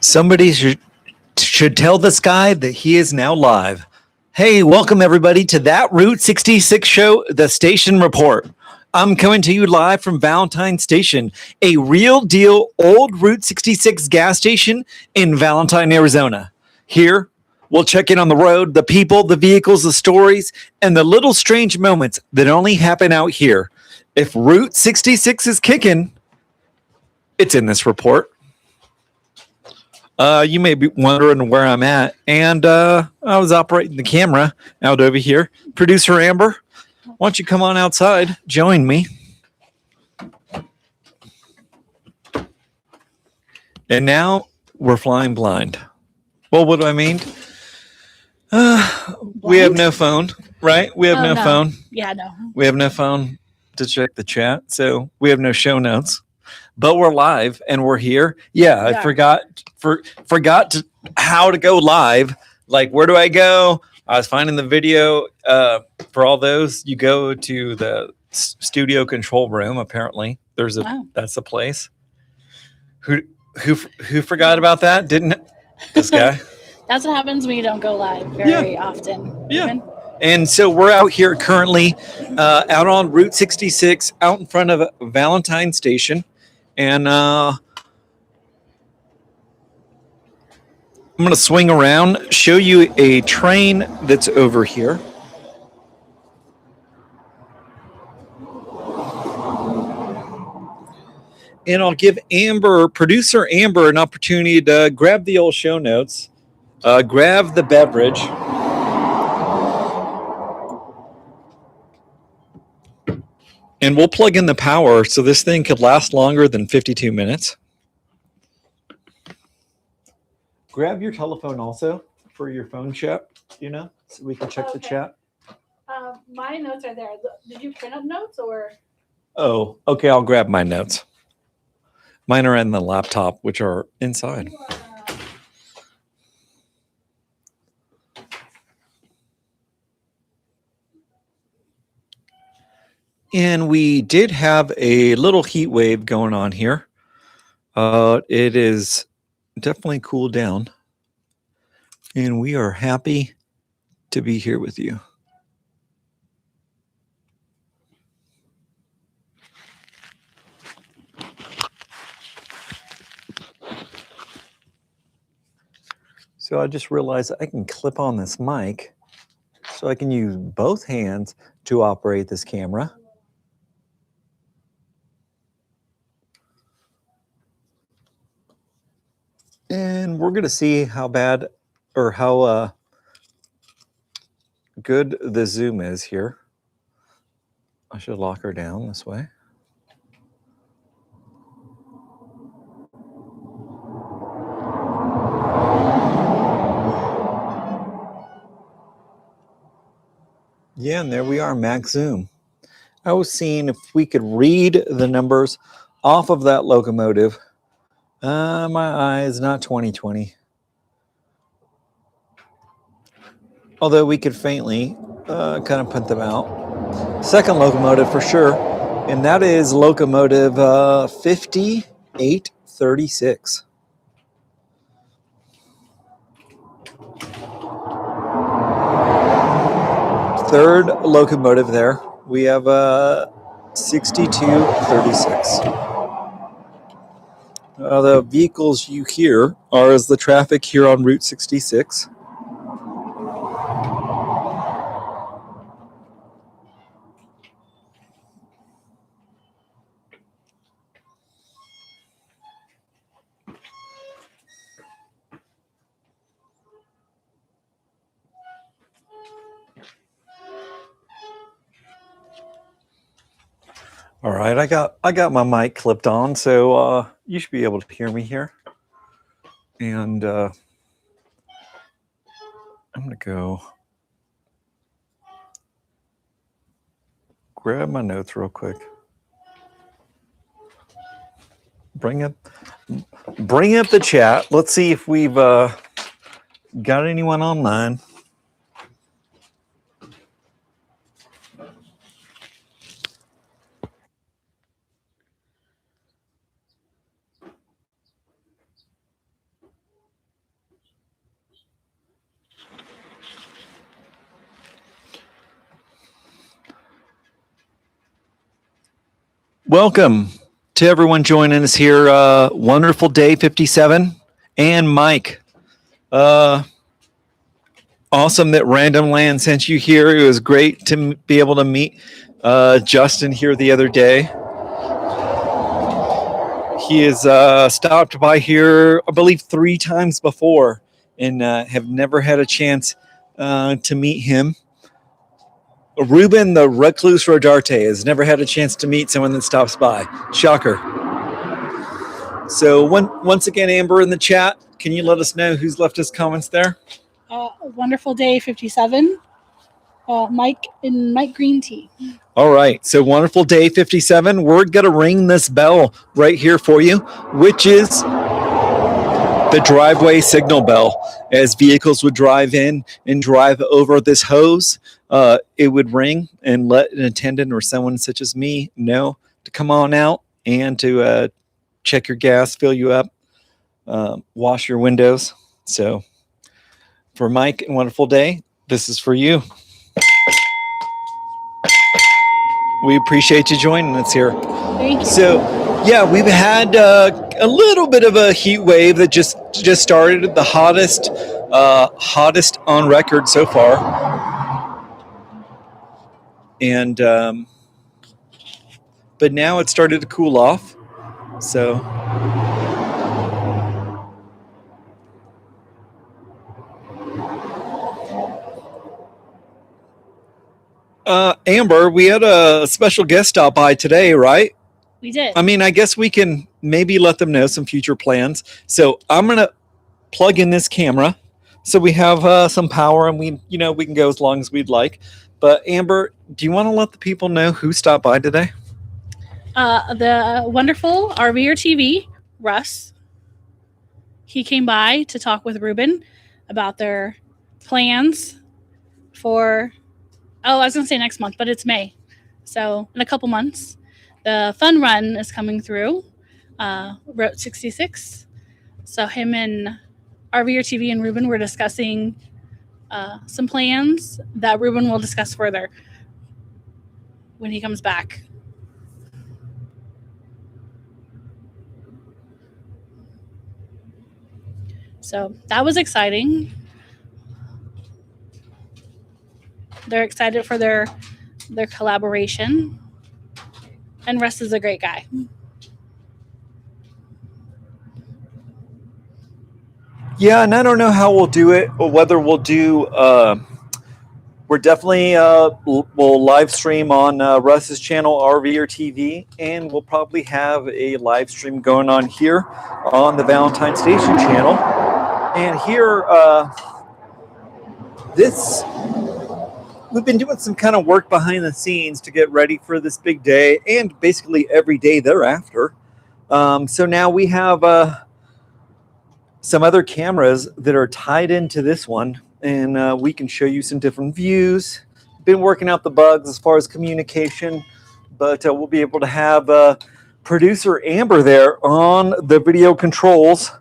Somebody should tell this guy that he is now live. Hey, welcome everybody to that Route 66 show, the Station Report. I'm coming to you live from Valentine Station, a real deal old Route 66 gas station in Valentine, Arizona. Here, we'll check in on the road, the people, the vehicles, the stories, and the little strange moments that only happen out here. If Route 66 is kicking, it's in this report. You may be wondering where I'm at, and I was operating the camera out over here. Producer Amber, why don't you come on outside, join me. And now we're flying blind. Well, what do I mean? We have no phone, right? We have no phone. Yeah, no. We have no phone to check the chat, so we have no show notes. But we're live and we're here. Yeah, I forgot how to go live. Like, where do I go? I was finding the video. For all those, you go to the studio control room. Apparently, that's the place. Who forgot about that? Didn't this guy? That's what happens when you don't go live very often. Yeah. Even. And so we're out here currently, out on Route 66, out in front of Valentine Station. And I'm going to swing around, show you a train that's over here. And I'll give producer Amber, an opportunity to grab the old show notes, grab the beverage. And we'll plug in the power so this thing could last longer than 52 minutes. Grab your telephone also for your phone chat, so we can check the chat. My notes are there. Did you print up notes or? Oh, okay. I'll grab my notes. Mine are in the laptop, which are inside. And we did have a little heat wave going on here. It is definitely cooled down. And we are happy to be here with you. So I just realized I can clip on this mic so I can use both hands to operate this camera. And we're going to see how bad or how good the zoom is here. I should lock her down this way. Yeah, and there we are, max zoom. I was seeing if we could read the numbers off of that locomotive. My eye is not 20/20. Although we could faintly kind of put them out. Second locomotive for sure, and that is locomotive 5836. Third locomotive there, we have 6236. The vehicles you hear are as the traffic here on Route 66. All right, I got my mic clipped on, so you should be able to hear me here. And I'm gonna go grab my notes real quick. Bring up the chat. Let's see if we've got anyone online. Welcome to everyone joining us here. Wonderful day 57. And Mike, awesome that Random Land sent you here. It was great to be able to meet Justin here the other day. He has stopped by here, I believe, 3 times before and have never had a chance to meet him. Ruben the Recluse Rodarte has never had a chance to meet someone that stops by. Shocker. So once again, Amber in the chat, can you let us know who's left us comments there? Wonderful day 57. Mike Green Tea. All right. So wonderful day 57. We're going to ring this bell right here for you, which is the driveway signal bell. As vehicles would drive in and drive over this hose, it would ring and let an attendant or someone such as me know to come on out and to check your gas, fill you up, wash your windows. So for Mike and Wonderful Day, this is for you. We appreciate you joining us here. Thank you. So, yeah, we've had a little bit of a heat wave that just started, the hottest on record so far. And but now it started to cool off. So Amber, we had a special guest stop by today, right? We did. I mean, I guess we can maybe let them know some future plans. So I'm going to plug in this camera so we have some power and we can go as long as we'd like. But Amber, do you want to let the people know who stopped by today? The wonderful RVer TV, Russ. He came by to talk with Ruben about their plans for, I was going to say next month, but it's May. So in a couple months, the fun run is coming through, Route 66. So him and RVer TV and Ruben were discussing some plans that Ruben will discuss further when he comes back. So that was exciting. They're excited for their collaboration. And Russ is a great guy. Yeah, and I don't know how we'll do it or whether we'll do we're definitely we'll live stream on Russ's channel, RVer TV, and we'll probably have a live stream going on here on the Valentine Station channel. And here, we've been doing some kind of work behind the scenes to get ready for this big day and basically every day thereafter. So now we have some other cameras that are tied into this one, and we can show you some different views. Been working out the bugs as far as communication, but we'll be able to have producer Amber there on the video controls.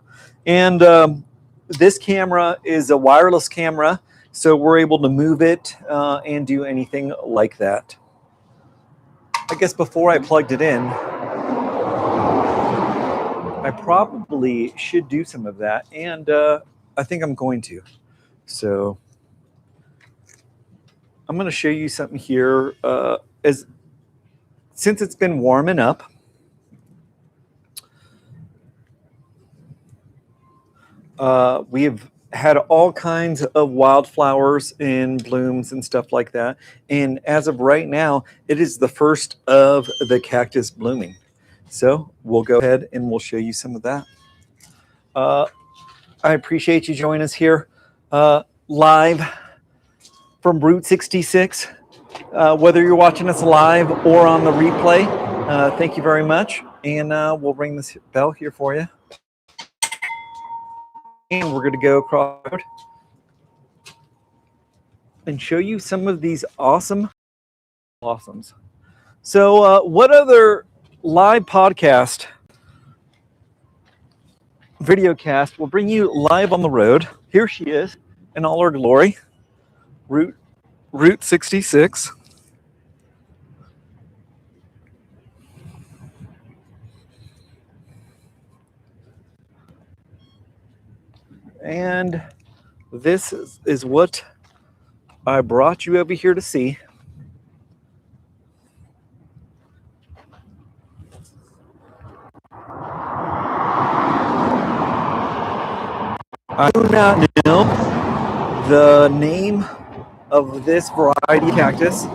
And this camera is a wireless camera, so we're able to move it and do anything like that. I guess before I plugged it in, I probably should do some of that, and I think I'm going to. So I'm going to show you something here. Since it's been warming up, we have had all kinds of wildflowers and blooms and stuff like that. And as of right now, it is the first of the cactus blooming. So we'll go ahead and we'll show you some of that. I appreciate you joining us here live from Route 66. Whether you're watching us live or on the replay, thank you very much. And we'll ring this bell here for you. And we're going to go across the road and show you some of these awesome blossoms. So what other live podcast, video cast will bring you live on the road? Here she is in all her glory, Route 66. And this is what I brought you over here to see. I do not know the name of this variety of cactus,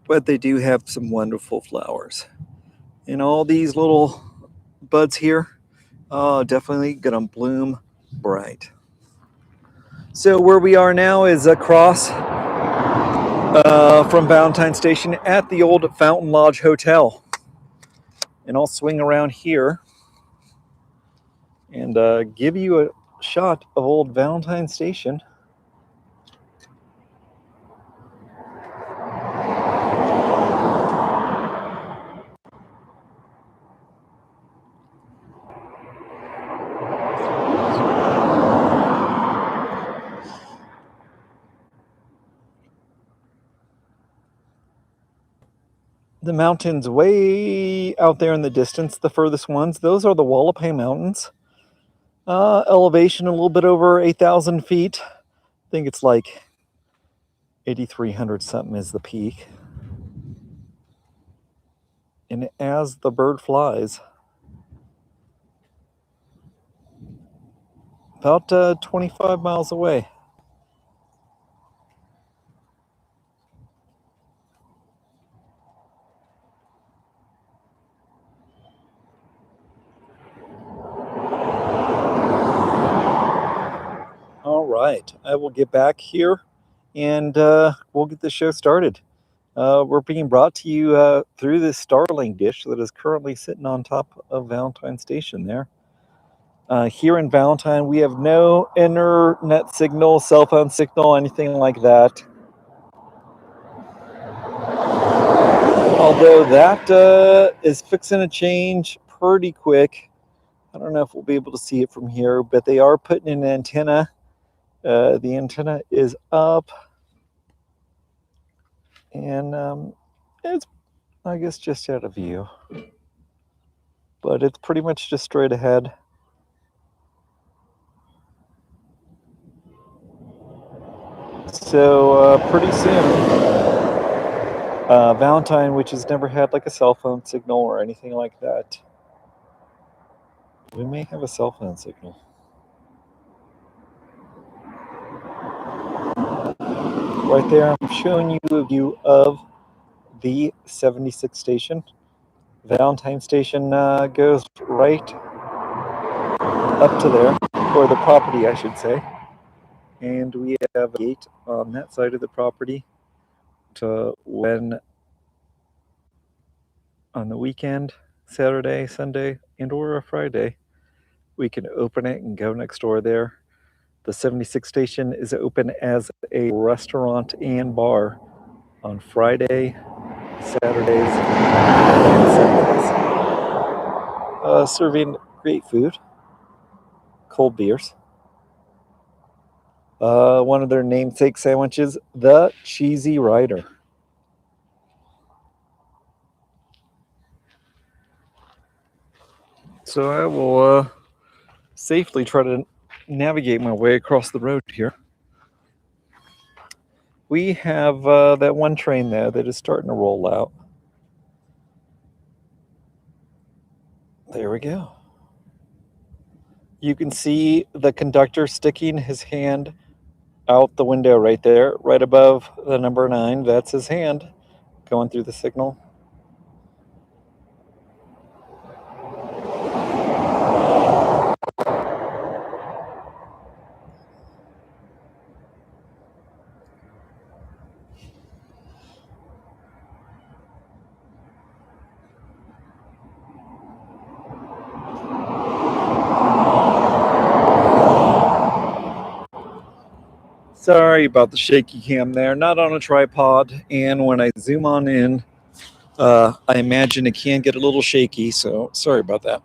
but they do have some wonderful flowers. And all these little buds here, definitely gonna bloom bright. So where we are now is across from Valentine Station at the old Fountain Lodge Hotel. And I'll swing around here and give you a shot of old Valentine Station. The mountains way out there in the distance, the furthest ones, those are the Wallapai Mountains. Elevation a little bit over 8,000 feet. I think it's like 8,300 something is the peak. And as the bird flies, about 25 miles away. All right, I will get back here and we'll get the show started. We're being brought to you through this Starlink dish that is currently sitting on top of Valentine Station there. Here in Valentine, we have no internet signal, cell phone signal, anything like that. Although that is fixing to change pretty quick. I don't know if we'll be able to see it from here, but they are putting in an antenna. The antenna is up. And it's, I guess, just out of view. But it's pretty much just straight ahead. So pretty soon, Valentine, which has never had like a cell phone signal or anything like that, we may have a cell phone signal. Right there, I'm showing you a view of the 76 station. Valentine Station goes right up to there, or the property, I should say. And we have a gate on that side of the property to when on the weekend, Saturday, Sunday, and or a Friday, we can open it and go next door there. The 76 station is open as a restaurant and bar on Friday, Saturdays, and Sundays. Serving great food, cold beers. One of their namesake sandwiches, the Cheesy Rider. So I will safely try to navigate my way across the road here. We have that one train there that is starting to roll out. There we go. You can see the conductor sticking his hand out the window right there, right above the number 9. That's his hand going through the signal. Sorry about the shaky cam there, not on a tripod, and when I zoom on in, I imagine it can get a little shaky, so sorry about that.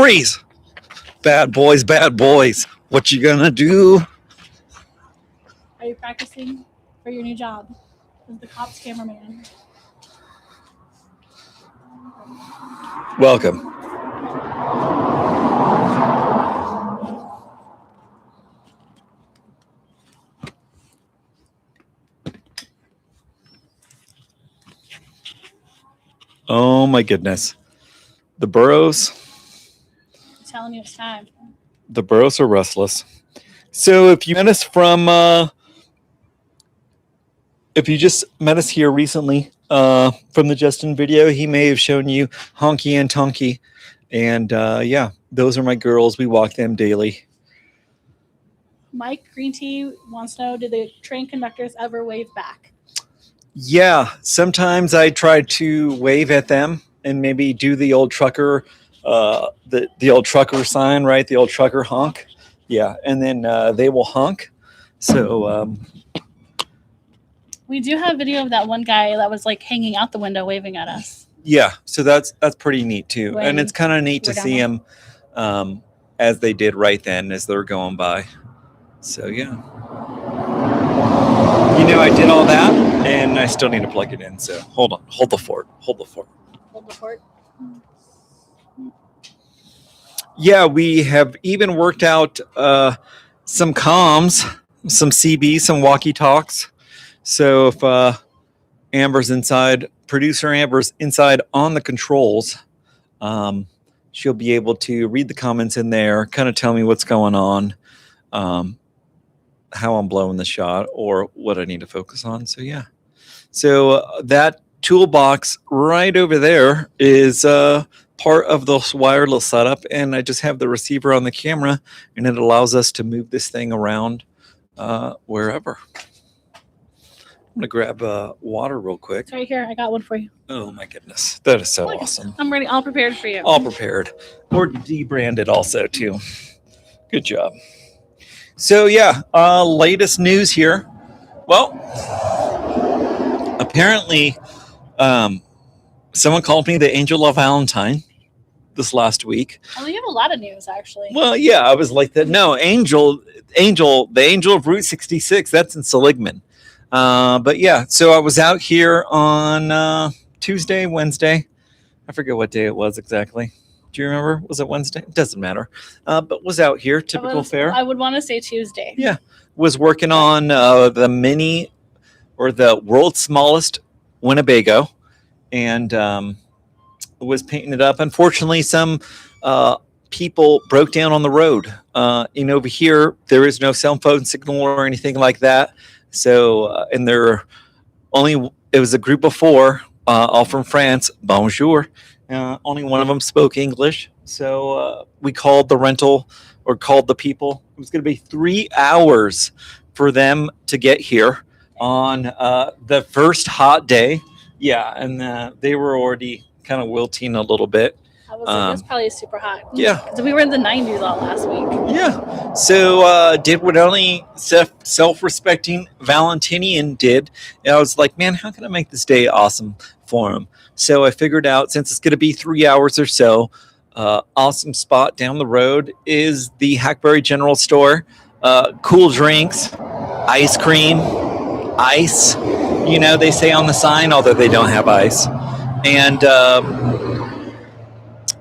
Freeze! Bad boys, bad boys. What you gonna do? Are you practicing for your new job as the cops cameraman? Welcome. Oh my goodness. The burros. I'm telling you, it's time. The burros are restless. So if you met us if you just met us here recently from the Justin video, he may have shown you Honky and Tonky. And yeah, those are my girls. We walk them daily. Mike Green Tea wants to know, did the train conductors ever wave back? Yeah, sometimes I try to wave at them and maybe do the old trucker, the old trucker sign, right? The old trucker honk. Yeah, and then they will honk. So we do have video of that one guy that was like hanging out the window waving at us. yeah, so that's pretty neat too, and it's kind of neat to see them as they did right then as they're going by. So yeah. You know, I did all that, and I still need to plug it in. So hold on, hold the fort. Yeah, we have even worked out some comms, some CB, some walkie-talks. So if Amber's inside, producer Amber's inside on the controls, she'll be able to read the comments in there, kind of tell me what's going on. How I'm blowing the shot or what I need to focus on. So yeah. So that toolbox right over there is part of this wireless setup, and I just have the receiver on the camera, and it allows us to move this thing around wherever. I'm gonna grab water real quick. It's right here. I got one for you. Oh my goodness, that is so awesome. I'm ready, all prepared for you. All prepared, or debranded also too. Good job. So yeah, latest news here. Well, apparently, someone called me the Angel of Valentine this last week. Oh, you have a lot of news actually. Well, yeah, I was like that. No, Angel, the Angel of Route 66. That's in Seligman. But yeah, so I was out here on Tuesday, Wednesday. I forget what day it was exactly. Do you remember? Was it Wednesday? It doesn't matter. But was out here, typical fare. I would want to say Tuesday. Yeah. Was working on the mini or the world's smallest Winnebago and was painting it up. Unfortunately, some people broke down on the road. And over here, there is no cell phone signal or anything like that. So, and it was a group of four, all from France. Bonjour. Only one of them spoke English. So we called the rental or called the people. It was going to be 3 hours for them to get here on the first hot day. Yeah, and they were already kind of wilting a little bit. I was like, it's probably super hot. Yeah. Because we were in the 90s all last week. Yeah. So did what only self-respecting Valentinian did. And I was like, man, how can I make this day awesome for him? So I figured out, since it's going to be 3 hours or so, awesome spot down the road is the Hackberry General Store. Cool drinks, ice cream, ice. You know, they say on the sign, although they don't have ice. And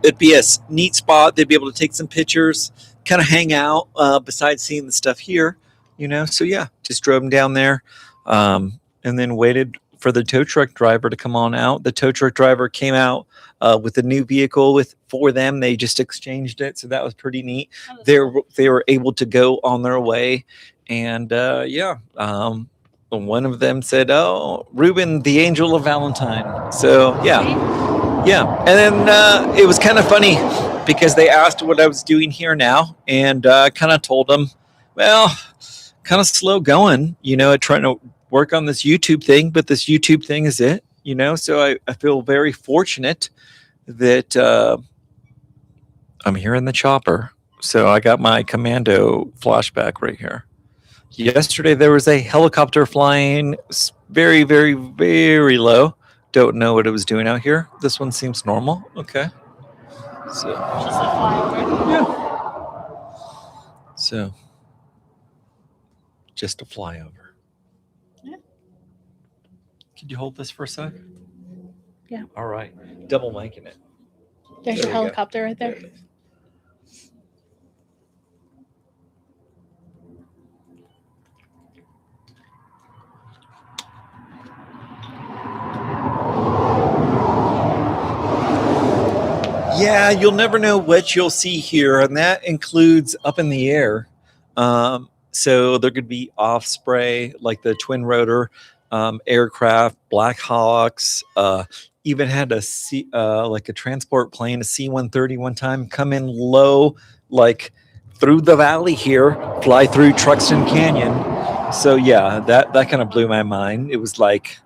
it'd be a neat spot. They'd be able to take some pictures, kind of hang out besides seeing the stuff here. You know, so yeah, just drove them down there and then waited for the tow truck driver to come on out. The tow truck driver came out with a new vehicle for them. They just exchanged it, so that was pretty neat. They were able to go on their way, and one of them said, "Oh, Ruben, the Angel of Valentine." So yeah, and then it was kind of funny because they asked what I was doing here now, and kind of told them, well, kind of slow going, you know, trying to work on this YouTube thing, but this YouTube thing is it, you know. So I feel very fortunate that I'm here in the chopper. So I got my commando flashback right here. Yesterday there was a helicopter flying very, very, very low. Don't know what it was doing out here. This one seems normal. Okay. So Just a flyover. yeah. So just a flyover. Yeah. Could you hold this for a sec? Yeah. All right. Double miking it. There's There your we go. helicopter right there. There it is. Yeah, you'll never know what you'll see here, and that includes up in the air. So there could be off-spray, like the twin rotor aircraft, Black Hawks. Even had like a transport plane, a C-130 one time, come in low, like through the valley here, fly through Truxton Canyon. So yeah, that kind of blew my mind. It was like,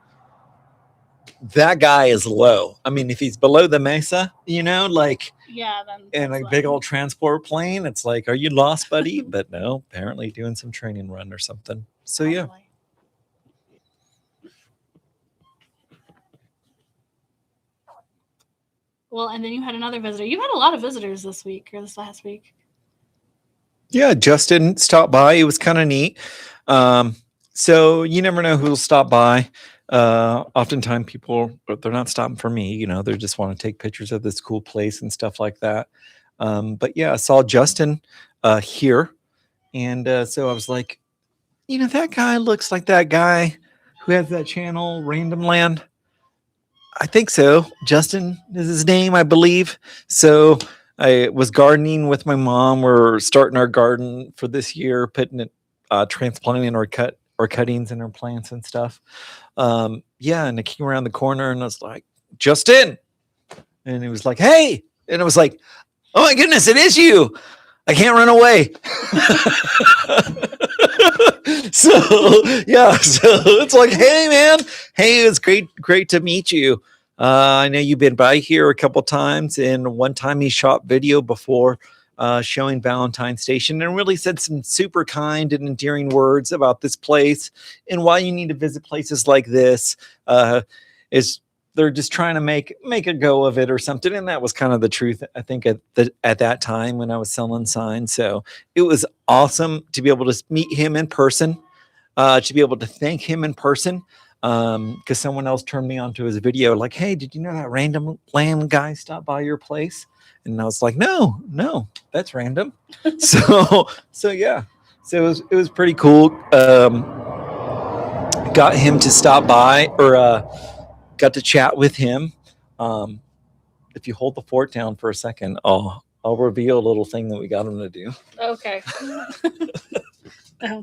that guy is low. I mean, if he's below the mesa, like Yeah, then in a big old transport plane, it's like, are you lost, buddy? But no, apparently doing some training run or something. So yeah. Well, and then you had another visitor. You had a lot of visitors this week or this last week. Yeah, Justin stopped by. It was kind of neat. So you never know who'll stop by. Oftentimes people, they're not stopping for me, they just want to take pictures of this cool place and stuff like that. But yeah, I saw Justin here. And so I was like, that guy looks like that guy who has that channel, Random Land. I think so. Justin is his name, I believe. So I was gardening with my mom. We're starting our garden for this year, putting it, transplanting our cuttings and our plants and stuff. Yeah, and I came around the corner and I was like, Justin. And he was like, hey. And it was like, oh my goodness, it is you. I can't run away. So yeah, so it's like, hey man, hey, it's great to meet you. I know you've been by here a couple times, and one time he shot video before showing Valentine Station and really said some super kind and endearing words about this place and why you need to visit places like this. Is they're just trying to make a go of it or something, and that was kind of the truth, I think, at that time when I was selling signs. So it was awesome to be able to meet him in person, to be able to thank him in person, because someone else turned me onto his video, like, hey, did you know that Random Land guy stopped by your place? And I was like, no, that's random. so yeah, so it was pretty cool. Got him to stop by, or got to chat with him. If you hold the fort down for a second, I'll reveal a little thing that we got him to do. Okay. Oh.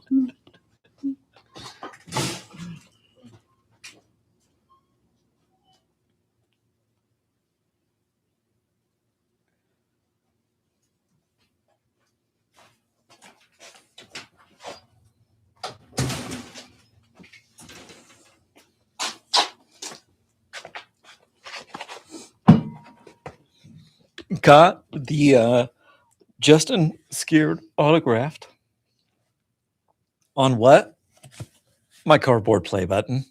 Got the Justin Scared autographed on what? My cardboard play button.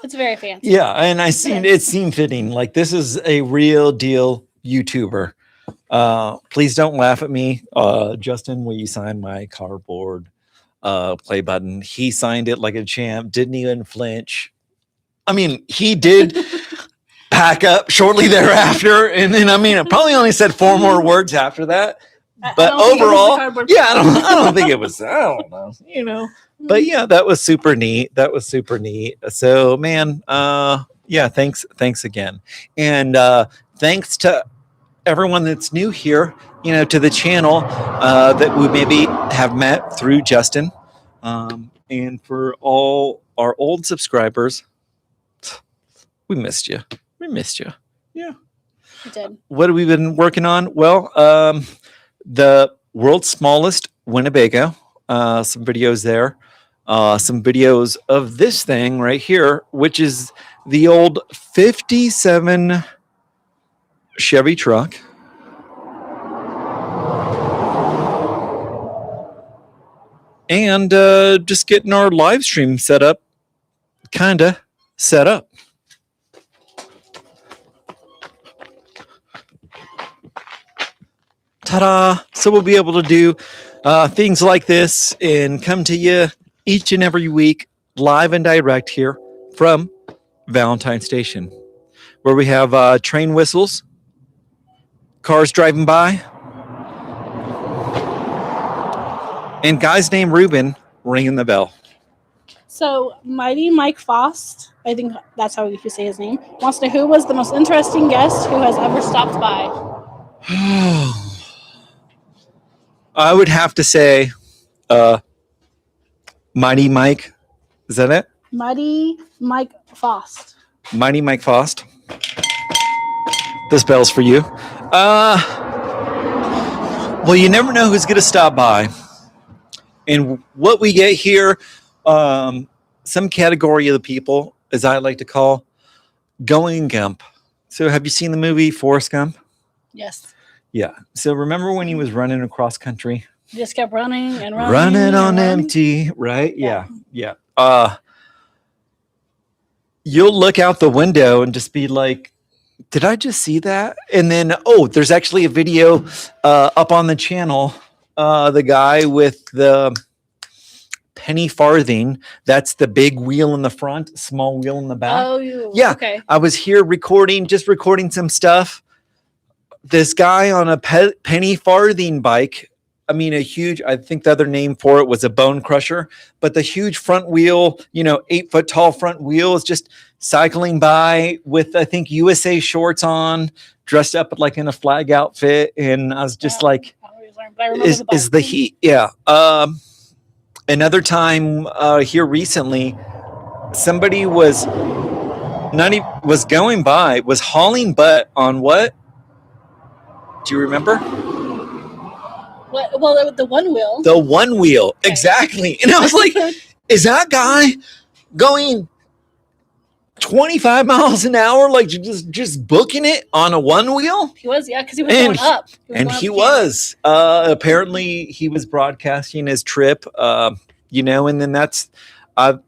It's very fancy. Yeah, and it seemed fitting. Like, this is a real deal YouTuber. Please don't laugh at me. Justin, will you sign my cardboard play button? He signed it like a champ, didn't even flinch. I mean, he did pack up shortly thereafter, and then it probably only said 4 more words after that. But overall, yeah, I don't think it was. I don't know, But yeah, that was super neat. So, man, yeah, thanks again, and thanks to everyone that's new here, to the channel, that we maybe have met through Justin, and for all our old subscribers, we missed you. Yeah. You did. What have we been working on? Well, the world's smallest Winnebago, some videos there, some videos of this thing right here, which is the old 57 Chevy truck. And just getting our live stream set up. Ta-da! So we'll be able to do things like this and come to you each and every week, live and direct here from Valentine Station, where we have train whistles, cars driving by, and guys named Ruben ringing the bell. So, Mighty Mike Faust, I think that's how you say his name, wants to know who was the most interesting guest who has ever stopped by. I would have to say Mighty Mike. Is that it? Mighty Mike Faust. Mighty Mike Faust. This bell's for you. Well, you never know who's going to stop by. And what we get here, some category of the people, as I like to call, going Gump. So have you seen the movie Forrest Gump? Yes. Yeah. So remember when he was running across country? He just kept running and running. Running on running. empty, right? Yeah. Yeah. You'll look out the window and just be like, did I just see that? And then, there's actually a video up on the channel. The guy with the penny farthing, that's the big wheel in the front, small wheel in the back. Oh, yeah. Okay. I was here recording some stuff. This guy on a penny farthing bike. I mean, I think the other name for it was a bone crusher, but the huge front wheel, 8-foot tall front wheel is just cycling by with, I think, USA shorts on, dressed up like in a flag outfit. And I was just like, is the heat. Yeah. Another time here recently, somebody was going by, was hauling butt on what? Do you remember? Well, the one wheel. The one wheel, okay. Exactly. And I was like, is that guy going 25 miles an hour, like just booking it on a one wheel? He was, yeah, because he was going up. He was. Apparently, he was broadcasting his trip, and then that's,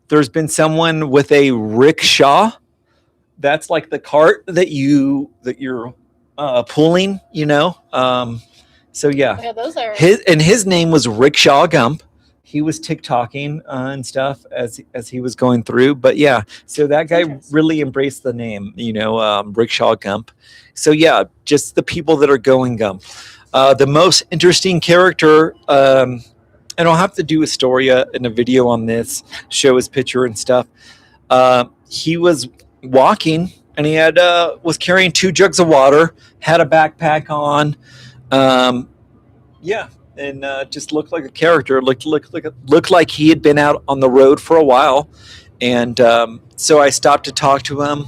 there's been someone with a rickshaw. That's like the cart that you're pulling, So yeah, those are his name was Rickshaw Gump. He was TikToking and stuff as he was going through. But yeah, so that guy really embraced the name, Rickshaw Gump. So yeah, just the people that are going Gump. The most interesting character, and I'll have to do a story in a video on this, show his picture and stuff. He was walking and he had was carrying 2 jugs of water, had a backpack on. And just looked like a character. Looked like he had been out on the road for a while, and so I stopped to talk to him,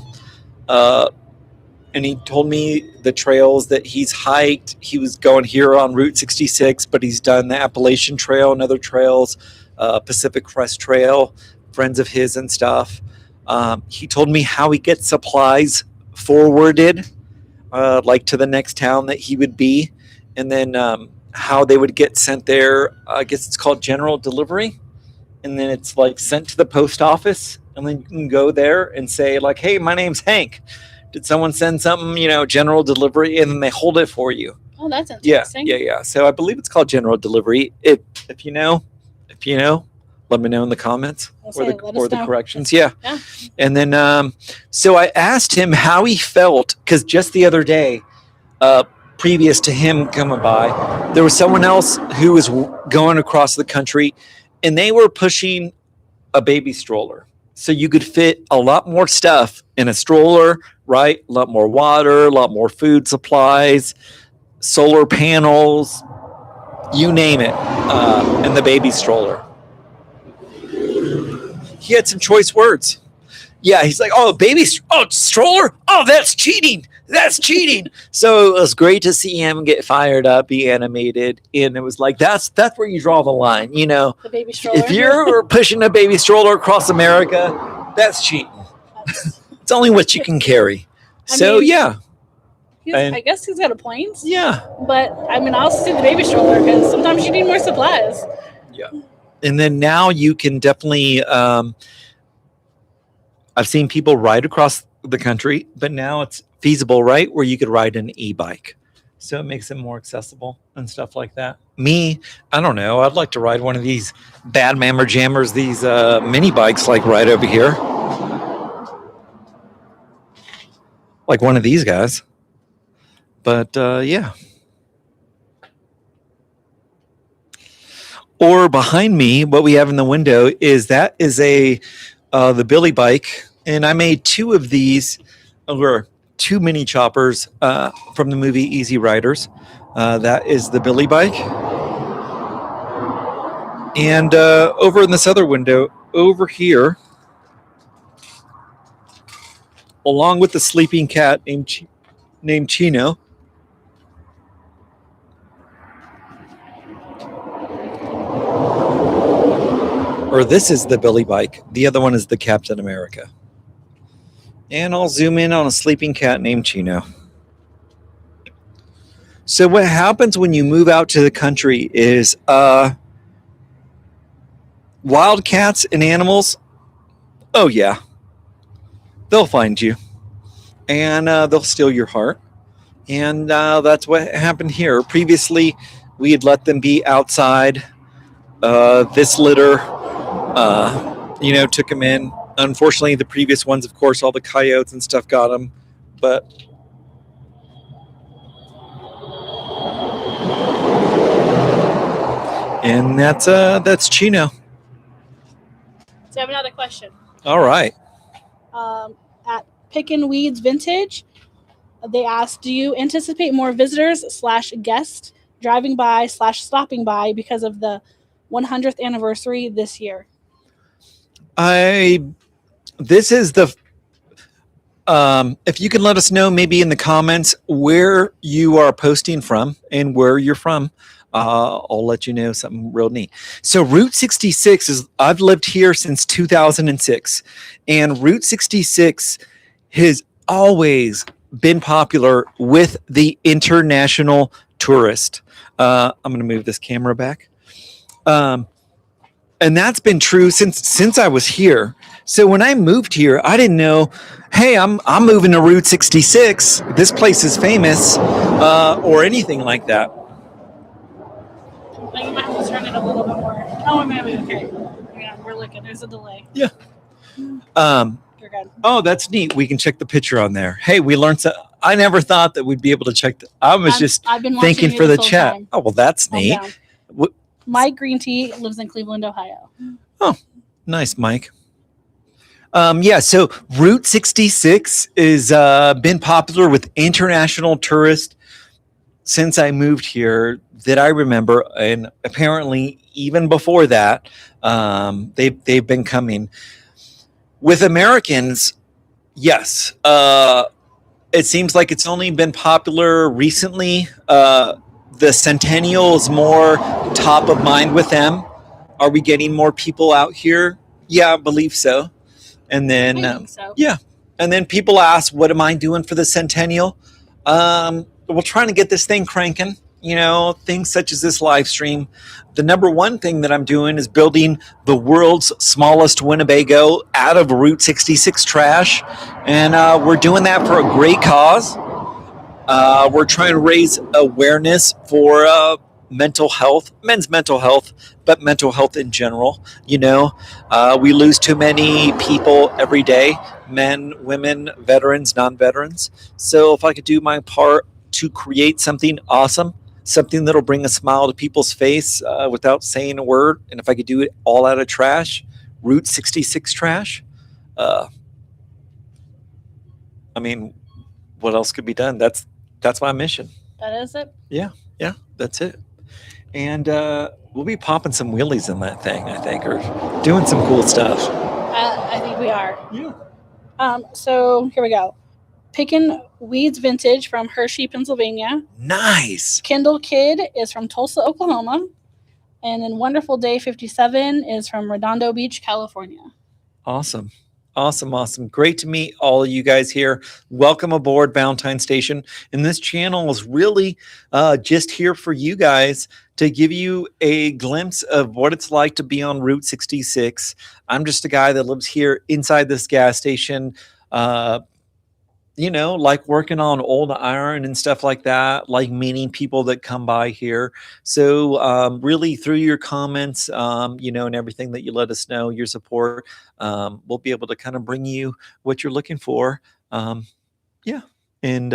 and he told me the trails that he's hiked. He was going here on Route 66, but he's done the Appalachian Trail and other trails, Pacific Crest Trail, friends of his and stuff. He told me how he gets supplies forwarded, like to the next town that he would be. And then how they would get sent there. I guess it's called general delivery. And then it's like sent to the post office. And then you can go there and say like, hey, my name's Hank. Did someone send something, general delivery? And then they hold it for you. Oh, that's interesting. Yeah. So I believe it's called general delivery. If you know, let me know in the comments or the corrections. Yeah. And then, so I asked him how he felt, because just the other day, previous to him coming by, there was someone else who was going across the country, and they were pushing a baby stroller. So you could fit a lot more stuff in a stroller, right? A lot more water, a lot more food supplies, solar panels, you name it, in the baby stroller. He had some choice words. Yeah, he's like, stroller? Oh, that's cheating. That's cheating. So it was great to see him get fired up, be animated. And it was like, that's where you draw the line, The baby stroller. If you're pushing a baby stroller across America, that's cheating. It's only what you can carry. I guess he's got a point. Yeah. But, I'll see the baby stroller because sometimes you need more supplies. Yeah. And then now you can definitely, I've seen people ride across the country, but now it's feasible, right? Where you could ride an e-bike. so it makes it more accessible and stuff like that. Me, I don't know. I'd like to ride one of these bad mammer jammers, these mini bikes, like right over here, like one of these guys. But yeah. Or behind me, what we have in the window is a the Billy bike, and I made two of these, or two mini choppers from the movie Easy Riders. That is the Billy bike, and over in this other window over here, along with the sleeping cat named Chino. Or this is the Billy bike. The other one is the Captain America. And I'll zoom in on a sleeping cat named Chino. So what happens when you move out to the country is wildcats and animals, oh yeah, they'll find you. And they'll steal your heart. And that's what happened here. Previously, we had let them be outside. This litter, took them in. Unfortunately, the previous ones, of course, all the coyotes and stuff got them. But and that's Chino. So I have another question. All right. At Pickin' Weeds Vintage, they asked, do you anticipate more visitors / guests driving by / stopping by because of the 100th anniversary this year? This is the if you can let us know maybe in the comments where you are posting from and where you're from, I'll let you know something real neat. So Route 66 is, I've lived here since 2006, and Route 66 has always been popular with the international tourist. I'm going to move this camera back. And that's been true since I was here. So when I moved here, I didn't know, hey, I'm moving to Route 66. This place is famous, or anything like that. You might have to turn it a little bit more. Oh, it might be okay. Yeah, we're looking. There's a delay. Yeah. You're good. Oh, that's neat. We can check the picture on there. Hey, we learned so. I never thought that we'd be able to check. I've been thinking for the chat. Time. Oh, well, that's neat. Mike Green Tea lives in Cleveland, Ohio. Oh, nice, Mike. Yeah, so Route 66 has been popular with international tourists since I moved here that I remember, and apparently even before that, they've been coming. With Americans, yes, it seems like it's only been popular recently. The Centennial is more top of mind with them. Are we getting more people out here? Yeah, I believe so. And then, I think so. Yeah. And then people ask, what am I doing for the Centennial? We're trying to get this thing cranking, things such as this live stream. The number one thing that I'm doing is building the world's smallest Winnebago out of Route 66 trash. And we're doing that for a great cause. We're trying to raise awareness for mental health, men's mental health, but mental health in general. We lose too many people every day, men, women, veterans, non-veterans. So if I could do my part to create something awesome, something that'll bring a smile to people's face without saying a word, and if I could do it all out of trash, Route 66 trash, what else could be done? That's my mission. That is it? Yeah, that's it. And we'll be popping some wheelies in that thing, I think, or doing some cool stuff. I think we are. Yeah. So here we go. Pickin' Weeds Vintage from Hershey, Pennsylvania. Nice. Kendall Kid is from Tulsa, Oklahoma. And then Wonderful Day 57 is from Redondo Beach, California. Awesome. Great to meet all of you guys here. Welcome aboard Valentine Station. And this channel is really just here for you guys to give you a glimpse of what it's like to be on Route 66. I'm just a guy that lives here inside this gas station, like working on old iron and stuff like that, like meeting people that come by here. So, really, through your comments, and everything that you let us know, your support, we'll be able to kind of bring you what you're looking for. Um, yeah, and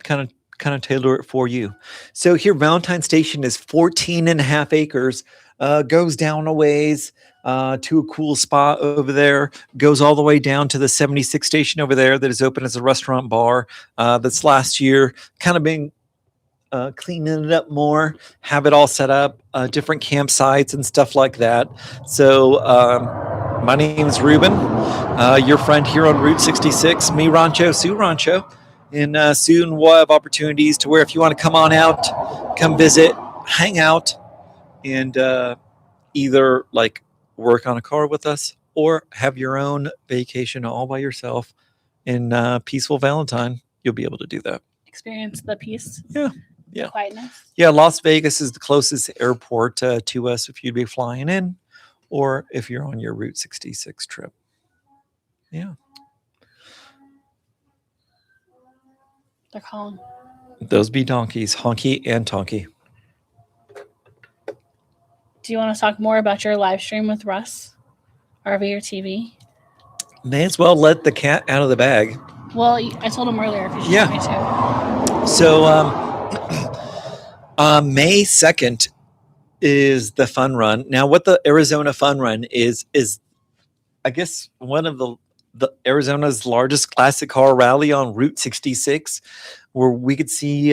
kind of tailor it for you. So here, Valentine Station is 14 and a half acres. Goes down a ways to a cool spot over there. Goes all the way down to the 76 station over there that is open as a restaurant bar. That's last year kind of been cleaning it up more, have it all set up, different campsites and stuff like that. So my name's Ruben, your friend here on Route 66, me Rancho, Sue Rancho. And soon we'll have opportunities to where if you want to come on out, come visit, hang out, and either like work on a car with us or have your own vacation all by yourself in peaceful Valentine, you'll be able to do that. Experience the peace. Yeah. The quietness. Yeah, Las Vegas is the closest airport to us if you'd be flying in or if you're on your Route 66 trip. Yeah. They're calling. Those be donkeys, honky and tonky. Do you want to talk more about your live stream with Russ? RV or TV? May as well let the cat out of the bag. Well, I told him earlier if you should me to. So, May 2nd is the fun run. Now, what the Arizona Fun Run is I guess one of the Arizona's largest classic car rally on Route 66, where we could see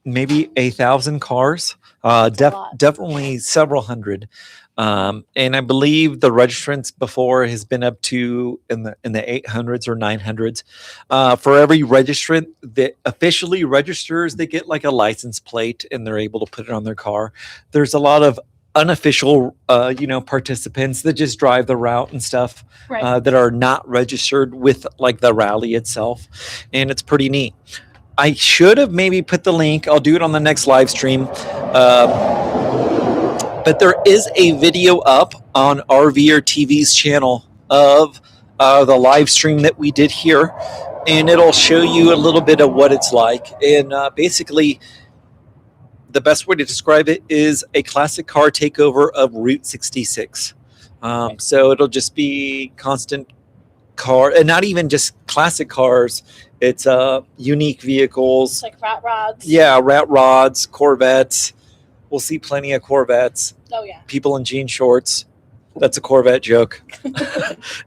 maybe 1,000 cars, definitely several hundred. And I believe the registrants before has been up to in the 800s or 900s. For every registrant that officially registers, they get like a license plate and they're able to put it on their car. There's a lot of unofficial, participants that just drive the route and stuff, right. That are not registered with like the rally itself, and it's pretty neat. I should have maybe put the link. I'll do it on the next live stream. But there is a video up on RV or TV's channel of the live stream that we did here, and it'll show you a little bit of what it's like. And basically, the best way to describe it is a classic car takeover of Route 66. So it'll just be constant car, and not even just classic cars. It's unique vehicles. Like rat rods. Yeah, rat rods, Corvettes. We'll see plenty of Corvettes. Oh, yeah. People in jean shorts. That's a Corvette joke.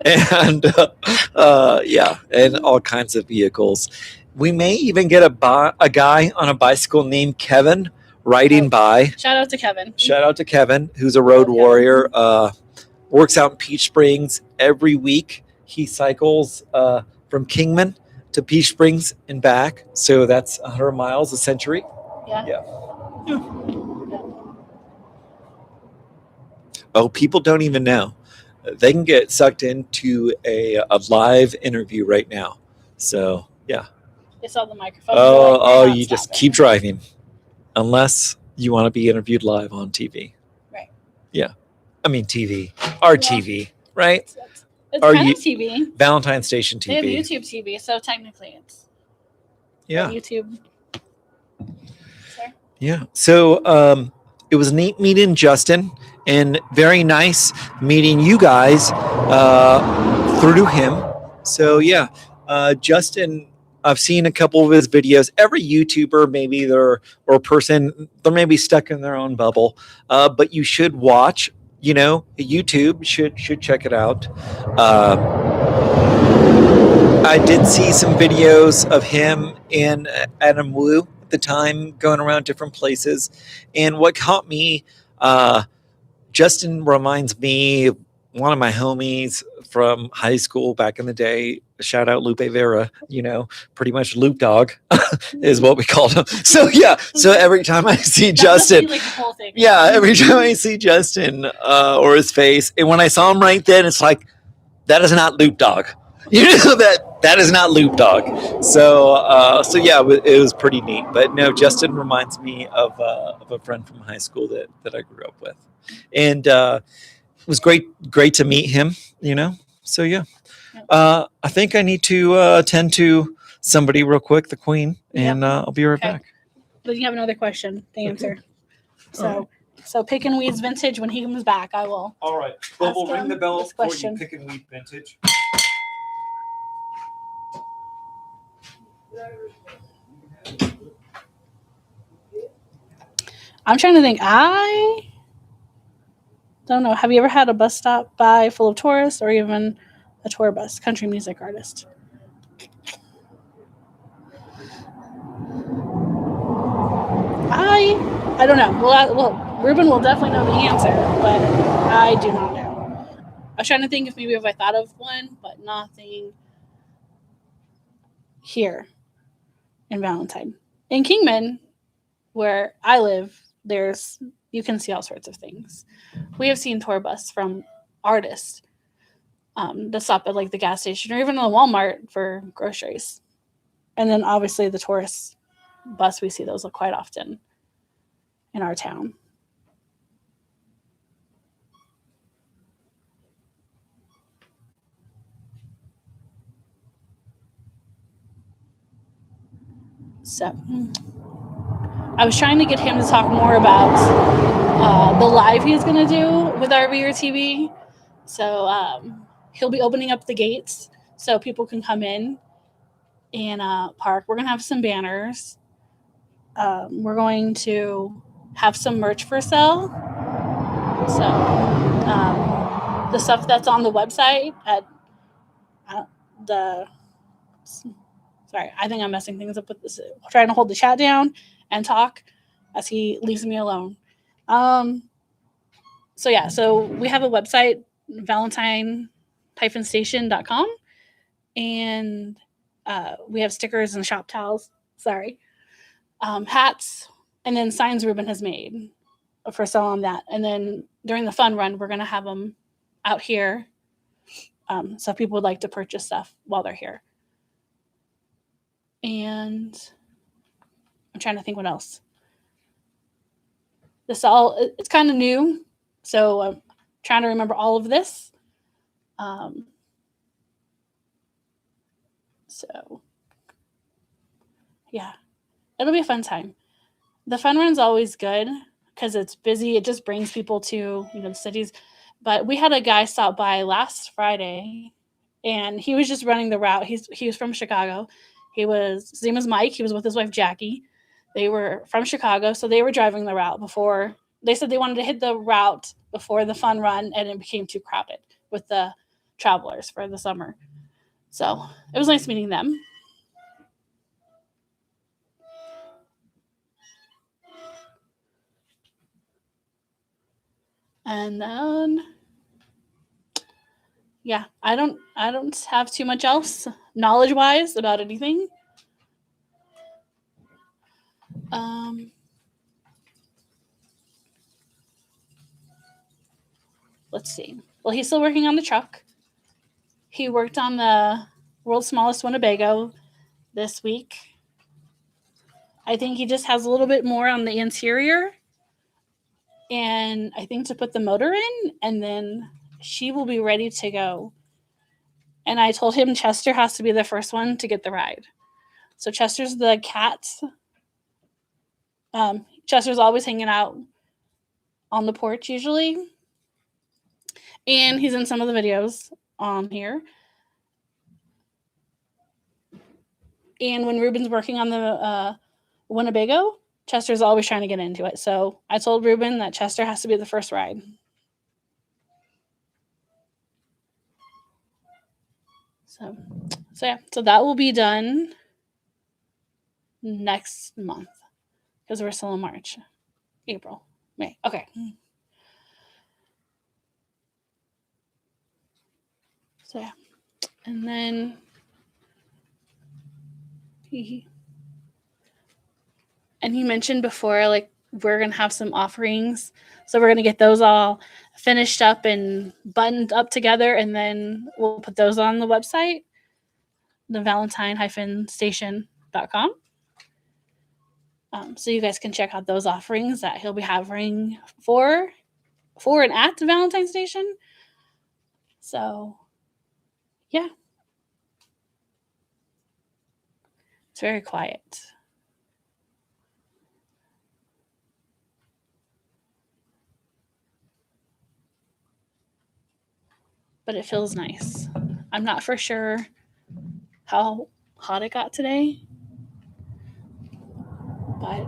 And and all kinds of vehicles. We may even get a guy on a bicycle named Kevin riding by. Shout out to Kevin. Shout out to Kevin, who's a road warrior. Works out in Peach Springs every week. He cycles from Kingman to Peach Springs and back. So that's 100 miles a century. Yeah. Oh, people don't even know. They can get sucked into a live interview right now. So, yeah. They saw the microphone. You just keep driving. Unless you want to be interviewed live on TV. Right. Yeah. I mean, TV. Our TV, right? It's kind of TV. Valentine Station TV. They have YouTube TV, so technically it's YouTube. Sorry? Yeah. So it was neat meeting Justin and very nice meeting you guys through him. So, yeah, Justin, I've seen a couple of his videos. Every YouTuber, maybe or person, they're maybe stuck in their own bubble. But you should watch, YouTube should check it out. I did see some videos of him and Adam Wu at the time going around different places. And what caught me, Justin reminds me of one of my homies from high school back in the day. Shout out Lupe Vera, pretty much Loop Dog is what we called him. So, yeah. So every time I see Justin, every time I see Justin or his face, and when I saw him right then, it's like, that is not Loop Dog. That is not Loop Dog. So yeah, it was pretty neat. But no, Justin reminds me of a friend from high school that I grew up with. And it was great to meet him, So, yeah. I think I need to tend to somebody real quick, the Queen, Yep. and I'll be right Okay. back. But you have another question to answer. Okay. So, All right. so Pick and Weed's vintage. When he comes back, I will. All right. Ask Bubble, ring him the bell this for you, question. Pick and Weed vintage. I'm trying to think. I don't know. Have you ever had a bus stop by full of tourists or even a tour bus, country music artist? I don't know. Well, Ruben will definitely know the answer, but I do not know. I was trying to think if I thought of one, but nothing here in Valentine. In Kingman, where I live, you can see all sorts of things. We have seen tour bus from artists that stop at like the gas station or even a Walmart for groceries. And then obviously the tourist bus, we see those quite often in our town. So I was trying to get him to talk more about the live he's going to do with RV or TV. So he'll be opening up the gates so people can come in and park. We're going to have some banners. We're going to have some merch for sale. So the stuff that's on the website at sorry, I think I'm messing things up with this. I'm trying to hold the chat down and talk as he leaves me alone. So we have a website, Valentine-Station.com, and we have stickers and shop towels. Sorry, hats, and then signs Ruben has made for sale on that. And then during the fun run, we're gonna have them out here, so if people would like to purchase stuff while they're here. And I'm trying to think what else. It's kind of new, so I'm trying to remember all of this. So yeah, it'll be a fun time. The fun run's always good because it's busy. It just brings people to the cities. But we had a guy stop by last Friday, and he was just running the route. He was from Chicago. His name was Mike. He was with his wife Jackie. They were from Chicago, so they were driving the route before. They said they wanted to hit the route before the fun run, and it became too crowded with the travelers for the summer. So it was nice meeting them. And then yeah, I don't have too much else knowledge-wise about anything. Let's see. Well, he's still working on the truck. He worked on the world's smallest Winnebago this week. I think he just has a little bit more on the interior, and I think to put the motor in, and then she will be ready to go. And I told him Chester has to be the first one to get the ride. So Chester's the cat. Chester's always hanging out on the porch usually. And he's in some of the videos on here. And when Ruben's working on the Winnebago, Chester's always trying to get into it. So I told Ruben that Chester has to be the first ride. So yeah. So that will be done next month because we're still in March, April, May. Okay. So yeah. And then he mentioned before, like, we're going to have some offerings. So we're going to get those all finished up and buttoned up together, and then we'll put those on the website, the Valentine-Station.com. So you guys can check out those offerings that he'll be having for and at the Valentine Station. So, yeah. It's very quiet. But it feels nice. I'm not for sure how hot it got today, but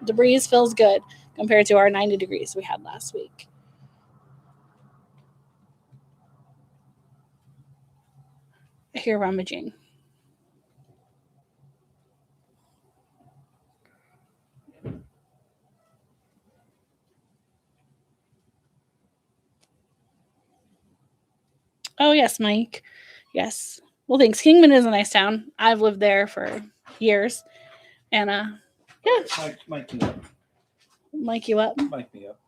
the breeze feels good compared to our 90 degrees we had last week. I hear rummaging. Oh, yes, Mike. Yes. Well, thanks. Kingman is a nice town. I've lived there for years. And, yeah. Mike me up. Mike you up. Mike me up.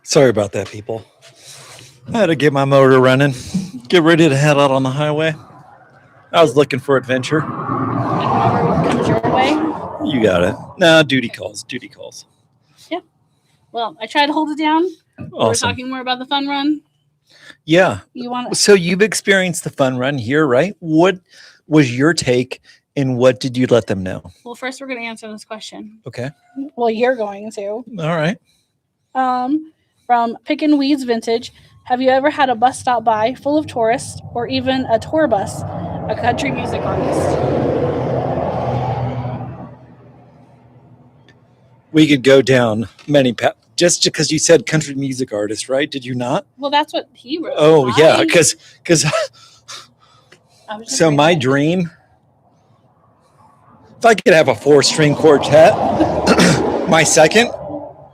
Sorry about that, people. I had to get my motor running. Get ready to head out on the highway. I was looking for adventure. And whatever comes your way. You got it. No, duty calls. Duty calls. Yeah. Well, I tried to hold it down. Awesome. We're talking more about the fun run. Yeah. You want to? So you've experienced the fun run here, right? What was your take and what did you let them know? Well, first we're going to answer this question. Okay. Well, you're going to. All right. From Pickin' Weeds Vintage, have you ever had a bus stop by full of tourists or even a tour bus, a country music artist? We could go down many paths. Just because you said country music artist, right? Did you not? Well, that's what he wrote. Oh, yeah. Because so my that. dream, if I could have a 4-string quartet, my second,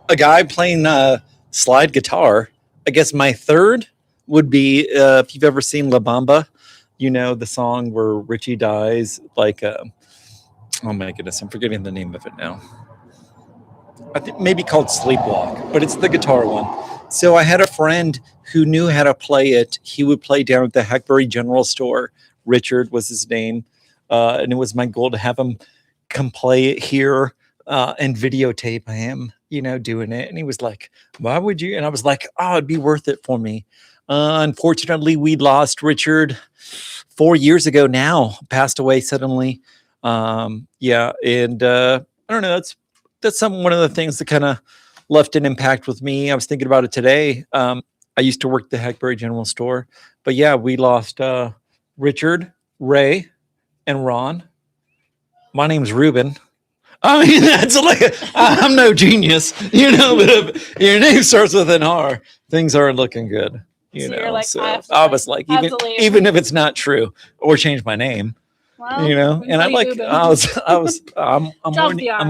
a guy playing slide guitar. I guess my third would be, if you've ever seen La Bamba, you know, the song where Richie dies, like, oh my goodness, I'm forgetting the name of it now. I think maybe called Sleepwalk, but it's the guitar one. So I had a friend who knew how to play it. He would play down at the Hackberry General Store. Richard was his name. And it was my goal to have him come play it here and videotape him, you know, doing it. And he was like, why would you? And I was like, oh, it'd be worth it for me. Unfortunately, we lost Richard 4 years ago now, passed away suddenly. Yeah. And I don't know, that's one of the things that kind of left an impact with me. I was thinking about it today. I used to work at the Hackberry General Store, but yeah, we lost Richard, Ray, and Ron. My name's Ruben. I mean, that's like, I'm no genius, you know, but if your name starts with an R, things aren't looking good, you know. Like, so I was like, even if it's not true, or change my name. Well, you know, and I'm like, I'm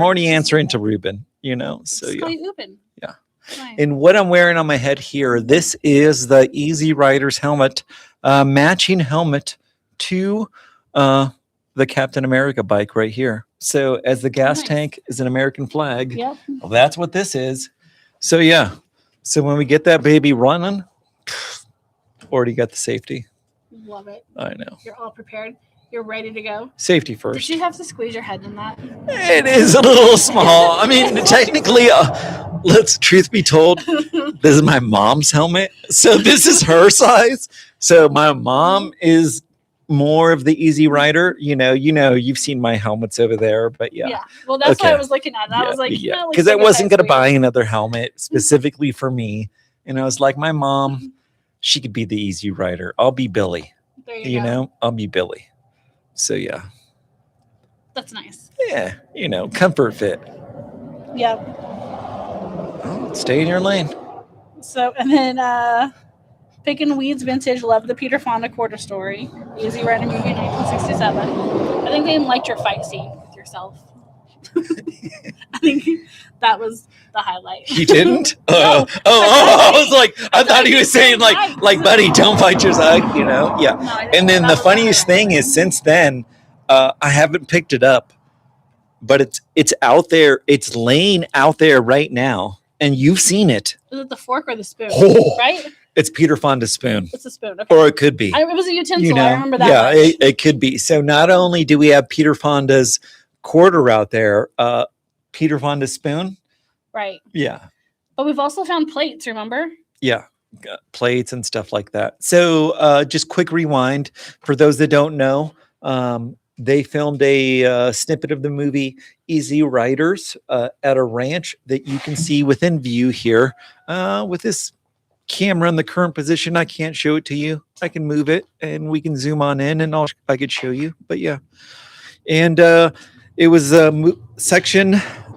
already answering to Ruben, you know, so yeah. Yeah. Nice. And what I'm wearing on my head here, this is the Easy Riders helmet, matching helmet to the Captain America bike right here. So as the gas tank is an American flag, yep. Well, that's what this is. So yeah. So when we get that baby running, already got the safety. Love it. I know. You're all prepared. You're ready to go. Safety first. Did you have to squeeze your head in that? It is a little small. I mean, technically, truth be told, this is my mom's helmet. So this is her size. So my mom is more of the Easy Rider. You know, you've seen my helmets over there, but yeah. Yeah. Well, that's what I was looking at. And I was like, yeah, because I wasn't going to buy another helmet specifically for me. And I was like, my mom, she could be the Easy Rider. I'll be Billy. There you go. know, I'll be Billy. So yeah. That's nice. Yeah, you know, comfort fit. Yep. Stay in your lane. So, and then Pickin' Weeds Vintage, love the Peter Fonda quarter story. Easy Rider movie 1967. I think they liked your fight scene with yourself. I think that was the highlight. He didn't? I was like, I thought he was saying like, buddy, don't fight your side, you know? Yeah. No, and then the funniest thing is since then, I haven't picked it up, but it's out there. It's laying out there right now. And you've seen it. Is it the fork or the spoon? Oh, right? It's Peter Fonda's spoon. It's a spoon. Okay. Or it could be. It was a utensil. You know, I remember that. Yeah, it could be. So not only do we have Peter Fonda's quarter out there, Peter Fonda's spoon. Right. Yeah. But we've also found plates, remember? Yeah, plates and stuff like that. So just quick rewind for those that don't know. They filmed a snippet of the movie Easy Riders at a ranch that you can see within view here with this camera in the current position. I can't show it to you. I can move it and we can zoom on in and I could show you. But yeah, and it was section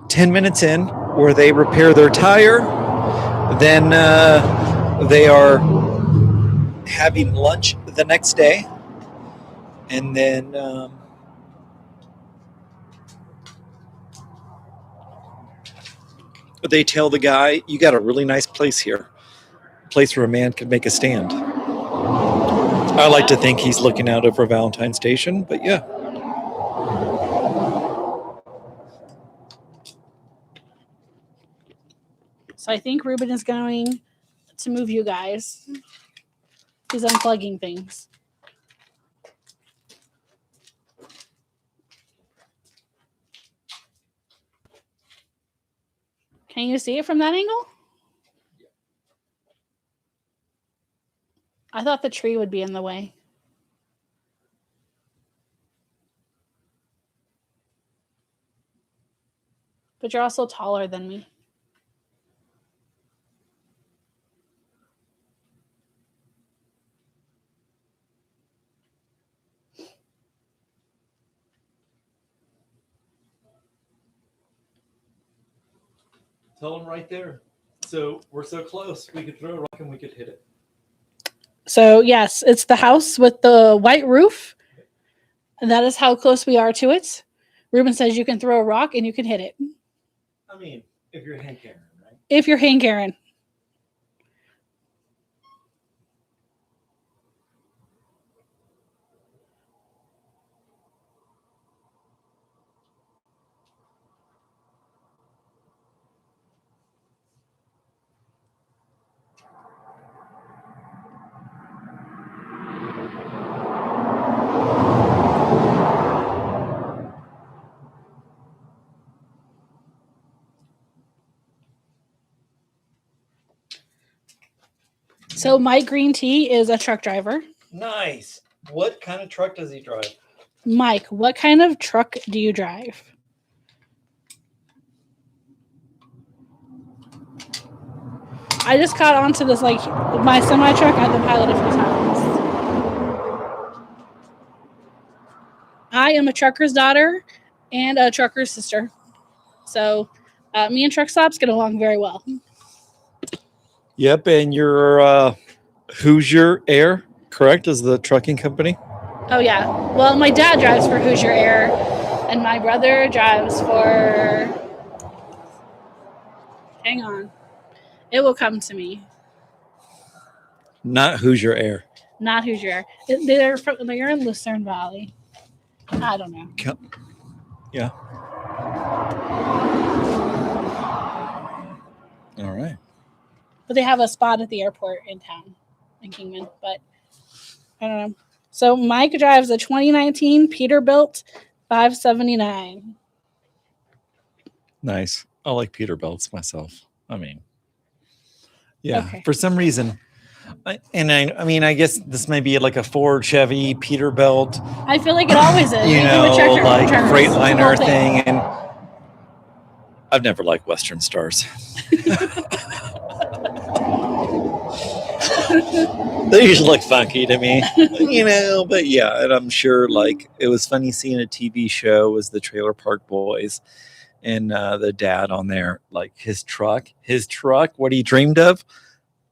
10 minutes in where they repair their tire. Then they are having lunch the next day, and then they tell the guy, "You got a really nice place here, a place where a man could make a stand." I like to think he's looking out over Valentine Station, but yeah. So I think Ruben is going to move you guys. He's unplugging things. Can you see it from that angle? I thought the tree would be in the way. But you're also taller than me. Tell him right there. So we're so close. We could throw a rock and we could hit it. So yes, it's the house with the white roof. And that is how close we are to it. Ruben says you can throw a rock and you can hit it. I mean, if you're Hank Aaron, right? If you're Hank Aaron. So Mike Green Tea is a truck driver. Nice. What kind of truck does he drive? Mike, what kind of truck do you drive? I just caught onto this, like, my semi truck. I had to pilot a few times. I am a trucker's daughter and a trucker's sister. So me and truck stops get along very well. Yep, and you're Hoosier Air, correct? Is the trucking company? Oh, yeah. Well, my dad drives for Hoosier Air, and my brother drives for... Hang on. It will come to me. Not Hoosier Air. Not Hoosier Air. They're in Lucerne Valley. I don't know. Yeah. All right. But they have a spot at the airport in town, in Kingman. But I don't know. So Mike drives a 2019 Peterbilt 579. Nice. I like Peterbilts myself. I mean, yeah. Okay. For some reason, I mean, I guess this may be like a Ford, Chevy, Peterbilt. I feel like it always is. You know, like Freightliner thing, and I've never liked Western Stars. They usually look funky to me, you know, but yeah, and I'm sure like it was funny seeing a TV show was the Trailer Park Boys and the dad on there, like his truck, what he dreamed of,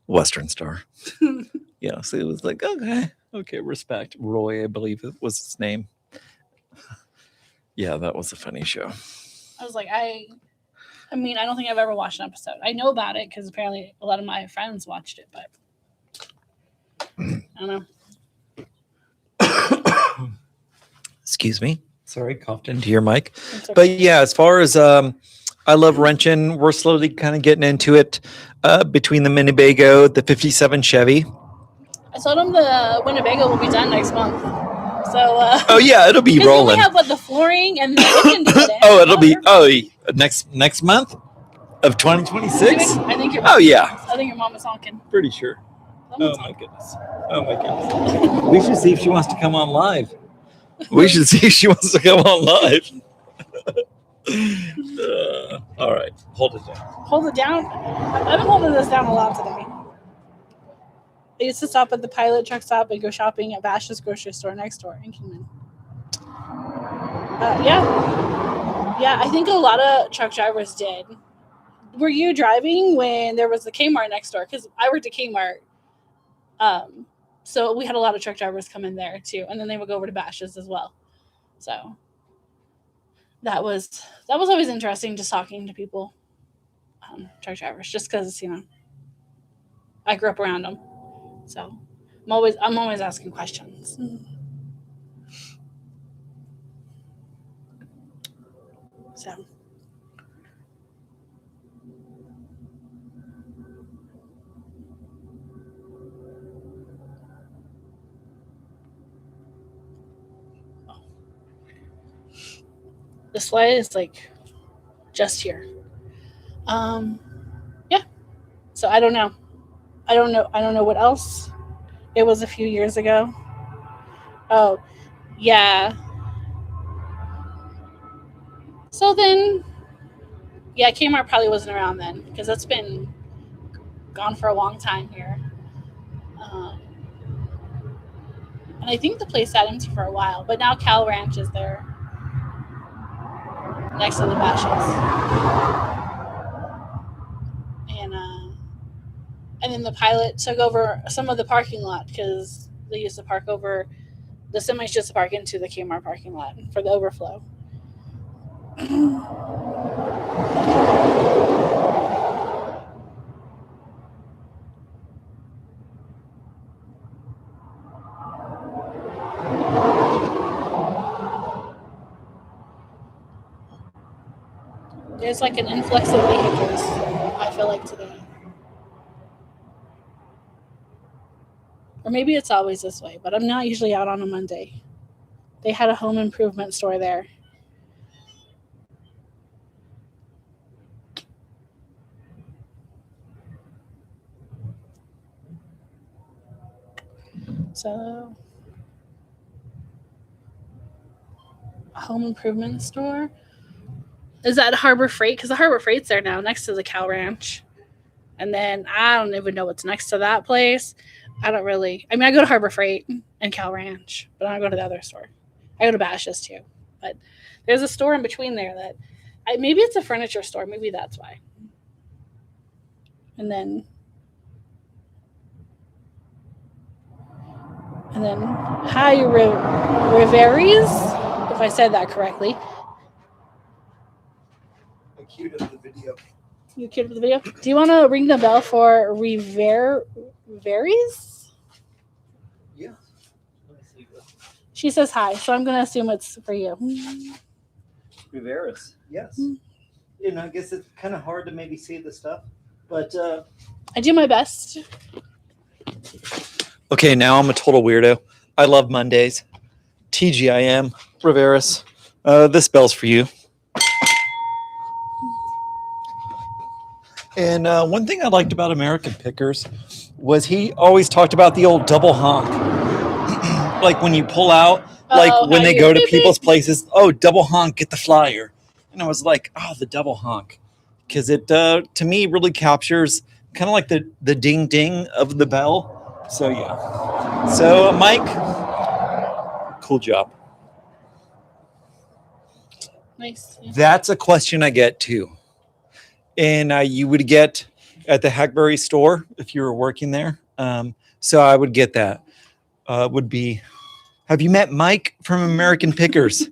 Western Star. Yeah, so it was like, okay, respect. Roy, I believe it was his name. Yeah, that was a funny show. I was like, I mean, I don't think I've ever watched an episode. I know about it because apparently a lot of my friends watched it, but I don't know. Excuse me. Sorry, coughed into your mic. Okay. But yeah, as far as I love wrenching, we're slowly kind of getting into it between the Winnebago, the 57 Chevy. I told him the Winnebago will be done next month. So oh yeah, it'll be rolling. We have the flooring and the can do it. It'll be next month. Of 2026? I think your Oh, yeah. I think your mom is honking. Pretty sure. Someone's Oh, my honking. goodness. Oh, my goodness. We should see if she wants to come on live. We should see if she wants to come on live. All right. Hold it down. Hold it down. I've been holding this down a lot today. I used to stop at the Pilot truck stop and go shopping at Bash's grocery store next door in Kingman. Yeah, I think a lot of truck drivers did. Were you driving when there was the Kmart next door? Because I worked at Kmart. So we had a lot of truck drivers come in there too, and then they would go over to Bash's as well. So that was always interesting, just talking to people, truck drivers, just because I grew up around them. So I'm always asking questions. So this light is like just here. Yeah. So I don't know. I don't know what else. It was a few years ago. Oh, yeah. So then, yeah, Kmart probably wasn't around then because that's been gone for a long time here. And I think the place sat empty for a while, but now Cal Ranch is there next to the Bashes. And then the Pilot took over some of the parking lot because they used to park over, the semis used to park into the Kmart parking lot for the overflow. There's like an influx of vehicles, I feel like, today. Or maybe it's always this way, but I'm not usually out on a Monday. They had a home improvement store there. So, a home improvement store? Is that Harbor Freight? Because the Harbor Freight's there now, next to the Cal Ranch. And then I don't even know what's next to that place. I go to Harbor Freight and Cal Ranch, but I don't go to the other store. I go to Bash's too. But there's a store in between there that maybe it's a furniture store. Maybe that's why. And then hi, Riveries, if I said that correctly. I queued up the video. You queued up the video? Do you want to ring the bell for Riveries? Yeah. She says hi, so I'm going to assume it's for you. Riveris, yes. I guess it's kind of hard to maybe see the stuff, but I do my best. Okay, now I'm a total weirdo. I love Mondays. TGIM, Riveris. This bell's for you. And one thing I liked about American Pickers was he always talked about the old double honk. Like when you pull out, when they go to people's places, double honk, get the flyer. And I was like, the double honk. Because it, to me, really captures kind of like the ding ding of the bell. So, yeah. So, Mike, cool job. Nice. Yeah. That's a question I get too. And you would get at the Hackberry store if you were working there. So I would get that. Would be, have you met Mike from American Pickers?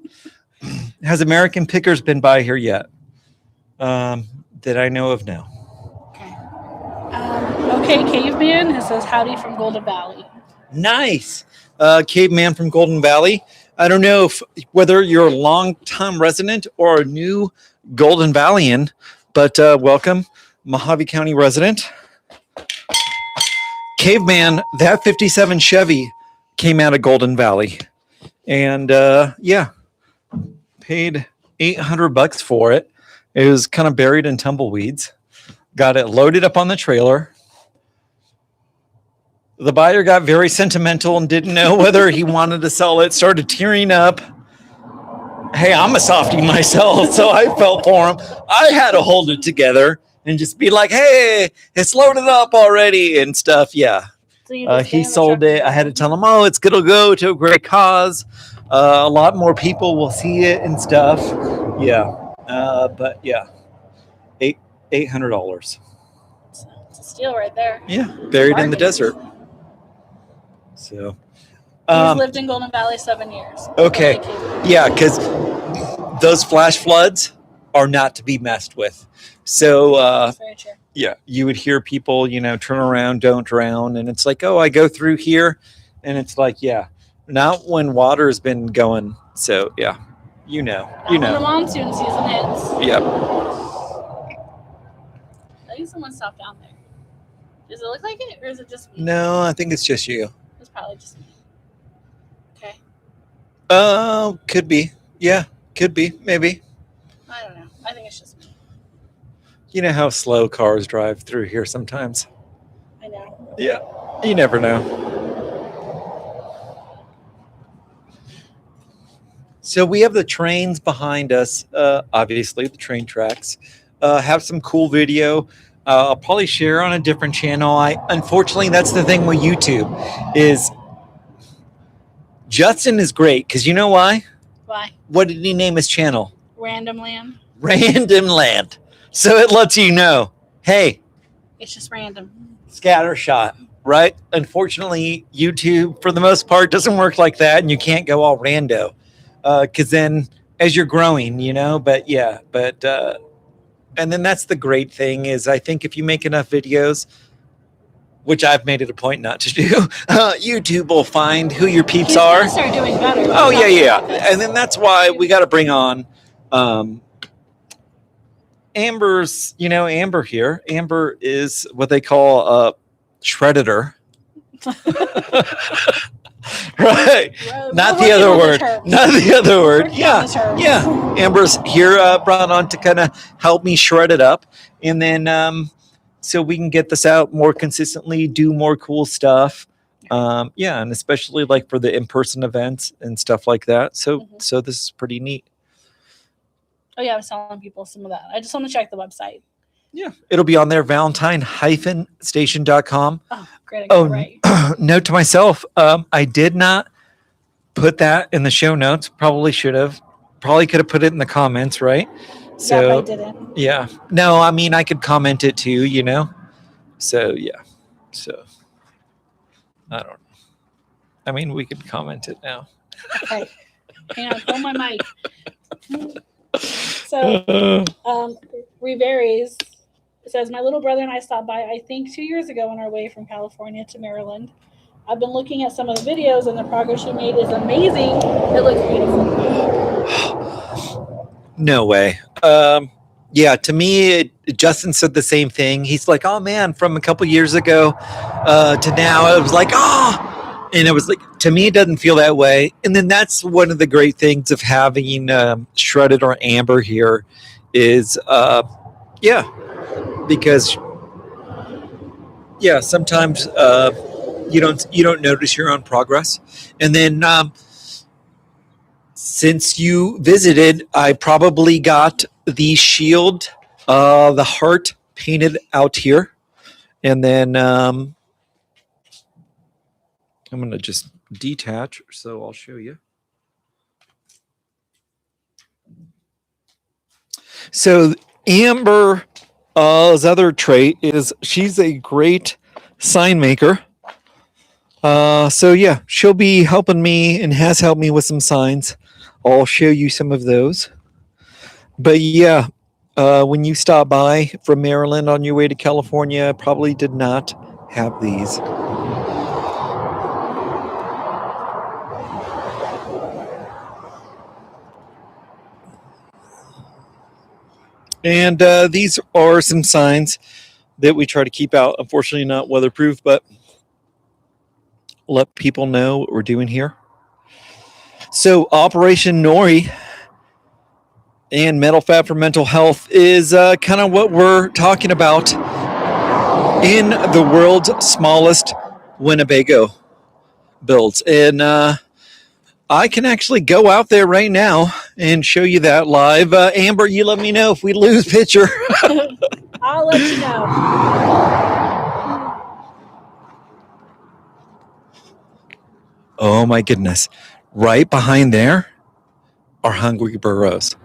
Has American Pickers been by here yet? That I know of now. Okay, Caveman says howdy from Golden Valley. Nice. Caveman from Golden Valley. I don't know whether you're a long-time resident or a new Golden Valleyan, but welcome, Mojave County resident. Caveman, that 57 Chevy came out of Golden Valley. And paid $800 for it. It was kind of buried in tumbleweeds. got it loaded up on the trailer. The buyer got very sentimental and didn't know whether he wanted to sell it, started tearing up. Hey, I'm a softie myself, so I felt for him. I had to hold it together and just be like, hey, it's loaded up already and stuff. Yeah. So you just He stay in the sold truck it. I had to and tell him, oh, it's going to go to a great cause. A lot more people will see it and stuff. Yeah. But yeah, $800. it's a steal right there. Yeah, buried in the Bargain. desert. So, He's lived in Golden Valley 7 years. okay. Really Yeah, because those flash floods are not to be messed with. So, That's very true. yeah, you would hear people, turn around, don't drown. And it's like, oh, I go through here. And it's like, yeah, not when water's been going. So, yeah, you know. When the monsoon season hits. Yep. I think someone stopped down there. Does it look like it, or is it just me? No, I think it's just you. It's probably just me. Okay. Could be. Yeah, could be. Maybe. I don't know. I think it's just me. You know how slow cars drive through here sometimes. I know. Yeah, you never know. So we have the trains behind us, obviously the train tracks. Have some cool video. I'll probably share on a different channel. Unfortunately, that's the thing with YouTube is Justin is great because you know why? Why? What did he name his channel? Random land. Random Land. So it lets you know, hey, It's just random. scattershot, right? Unfortunately, YouTube, for the most part, doesn't work like that, and you can't go all rando. Because then, as you're growing, but yeah, and then that's the great thing is I think if you make enough videos, which I've made it a point not to do, YouTube will find who your peeps He's are. gonna start doing better. Oh yeah. And then that's why we got to bring on Amber's, Amber here. Amber is what they call a shredditor. Right. Not the other word. Not the other word. Yeah. Yeah. Amber's here brought on to kind of help me shred it up. And then so we can get this out more consistently, do more cool stuff. Yeah. And especially like for the in-person events and stuff like that. So this is pretty neat. Oh yeah, I was telling people some of that. I just want to check the website. Yeah. It'll be on there, Valentine-Station.com. Oh, great. Right. Note to myself, I did not put that in the show notes. Probably should have. Probably could have put it in the comments, right? So yeah, but I didn't. Yeah. No, I mean I could comment it too, So yeah. So I don't know. I mean we could comment it now. Okay. Hang on, hold my mic. So Riveres says, my little brother and I stopped by, I think 2 years ago on our way from California to Maryland. I've been looking at some of the videos and the progress you made is amazing. It looks beautiful. No way. Yeah, to me, Justin said the same thing. He's like, oh man, from a couple years ago to now, it was like, oh, and it was like, to me, it doesn't feel that way. And then that's one of the great things of having Shredded or Amber here is, yeah, because yeah, sometimes you don't notice your own progress, and then since you visited, I probably got the shield, the heart painted out here, and then I'm gonna just detach, so I'll show you. So Amber, his other trait is she's a great sign maker. So yeah, she'll be helping me and has helped me with some signs. I'll show you some of those. But yeah, when you stop by from Maryland on your way to California, probably did not have these. And these are some signs that we try to keep out. Unfortunately, not weatherproof, but let people know what we're doing here. So Operation Nori and mental fat for mental health is kind of what we're talking about in the world's smallest Winnebago builds. And I can actually go out there right now and show you that live. Amber, you let me know if we lose picture. I'll let you know. Oh my goodness. Right behind there are hungry burros.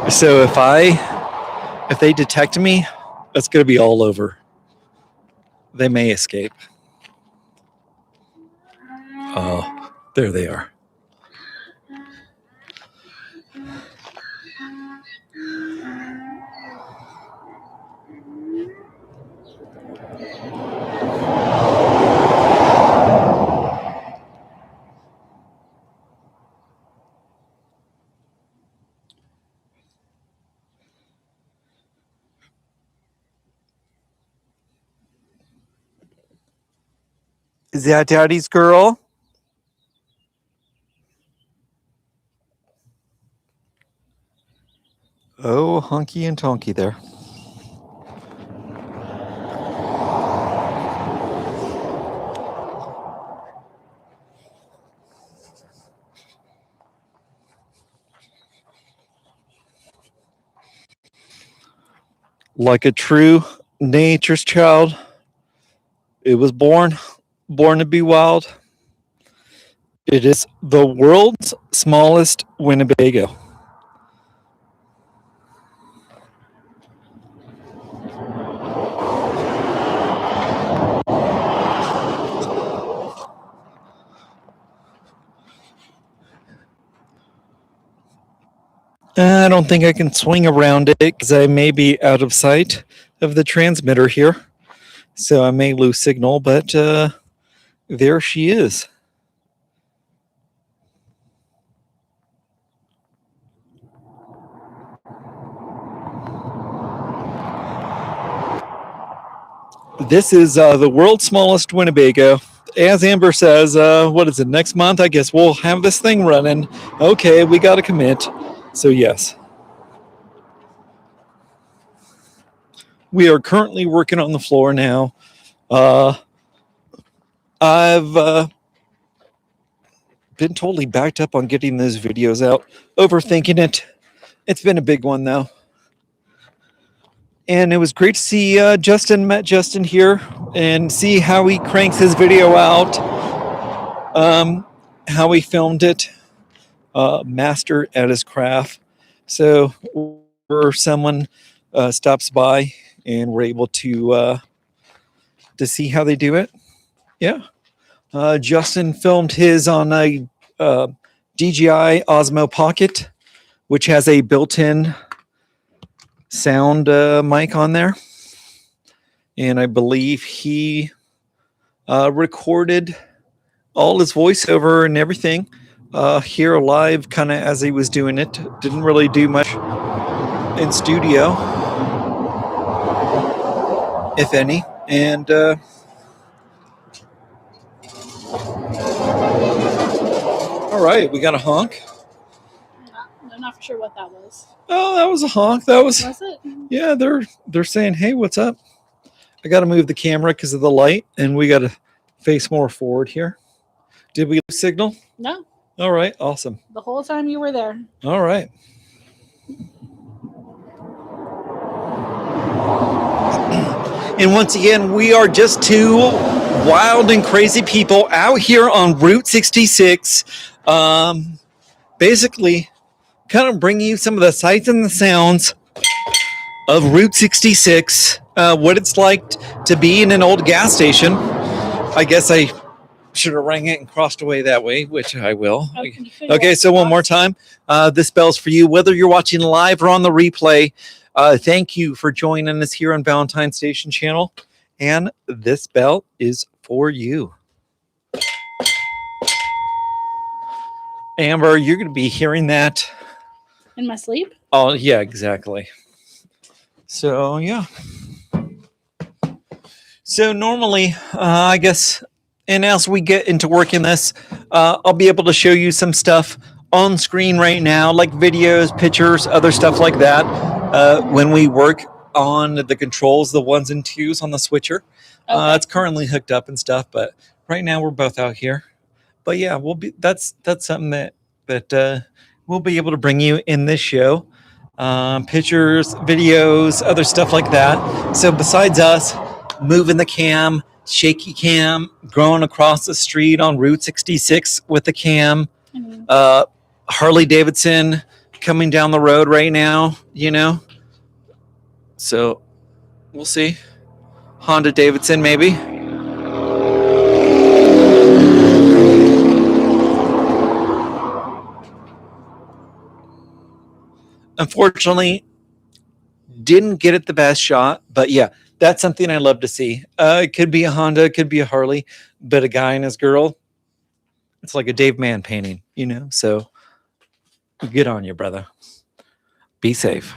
So if they detect me, it's going to be all over. They may escape. Oh, there they are. Is that Daddy's girl? Oh, honky and tonky there. Like a true nature's child, it was born to be wild. It is the world's smallest Winnebago. I don't think I can swing around it because I may be out of sight of the transmitter here. So I may lose signal, but there she is. This is the world's smallest Winnebago. As Amber says, what is it, next month? I guess we'll have this thing running. Okay, we got to commit. So, yes. We are currently working on the floor now. I've been totally backed up on getting those videos out, overthinking it. It's been a big one, though. And it was great to see met Justin here and see how he cranks his video out, how he filmed it, master at his craft. So where someone stops by and we're able to see how they do it. Yeah. Justin filmed his on a DJI Osmo Pocket, which has a built-in sound mic on there. And I believe he recorded all his voiceover and everything here live, kind of as he was doing it. Didn't really do much in studio, if any. And all right, we got a honk. I'm not for sure what that was. Oh, that was a honk. That was it? Yeah, they're saying, "Hey, what's up?" I got to move the camera because of the light, and we got to face more forward here. Did we lose signal? No. All right, awesome. The whole time you were there. All right. And once again, we are just two wild and crazy people out here on Route 66. Basically, kind of bringing you some of the sights and the sounds of Route 66, what it's like to be in an old gas station. I guess I should have rang it and crossed away that way, which I will. Okay, so one more time. This bell's for you, whether you're watching live or on the replay. Thank you for joining us here on Valentine Station channel. And this bell is for you. Amber, you're going to be hearing that in my sleep. Oh, yeah, exactly. So, yeah. So normally, I guess, and as we get into working this, I'll be able to show you some stuff on screen right now, like videos, pictures, other stuff like that. When we work on the controls, the ones and twos on the switcher, Okay. it's currently hooked up and stuff. But right now we're both out here. But yeah, we'll be. That's something that we'll be able to bring you in this show. Pictures, videos, other stuff like that. So besides us moving the cam, shaky cam, going across the street on Route 66 with the cam, Harley Davidson coming down the road right now, So we'll see. Honda Davidson, maybe. Unfortunately, didn't get it the best shot, but yeah, that's something I love to see. It could be a Honda, it could be a Harley, but a guy and his girl, it's like a Dave Mann painting, So good on you, brother. Be safe.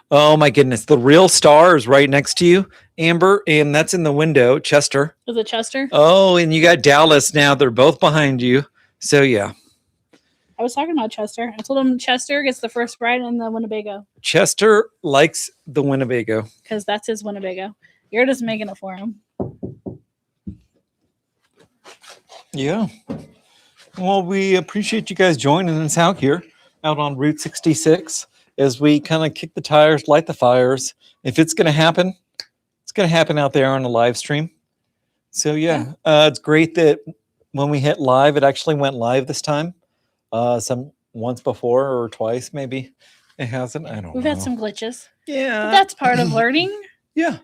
Oh my goodness, the real star is right next to you, Amber, and that's in the window, Chester. Is it Chester? Oh, and you got Dallas now. They're both behind you. So yeah. I was talking about Chester. I told him Chester gets the first ride in the Winnebago. Chester likes the Winnebago. Because that's his Winnebago. You're just making it for him. Yeah. Well, we appreciate you guys joining us out here, out on Route 66, as we kind of kick the tires, light the fires. If it's going to happen, it's going to happen out there on the live stream. So yeah, it's great that when we hit live, it actually went live this time. Once before or twice, maybe it hasn't. I don't know. We've had some glitches. Yeah. But that's part of learning. Yeah.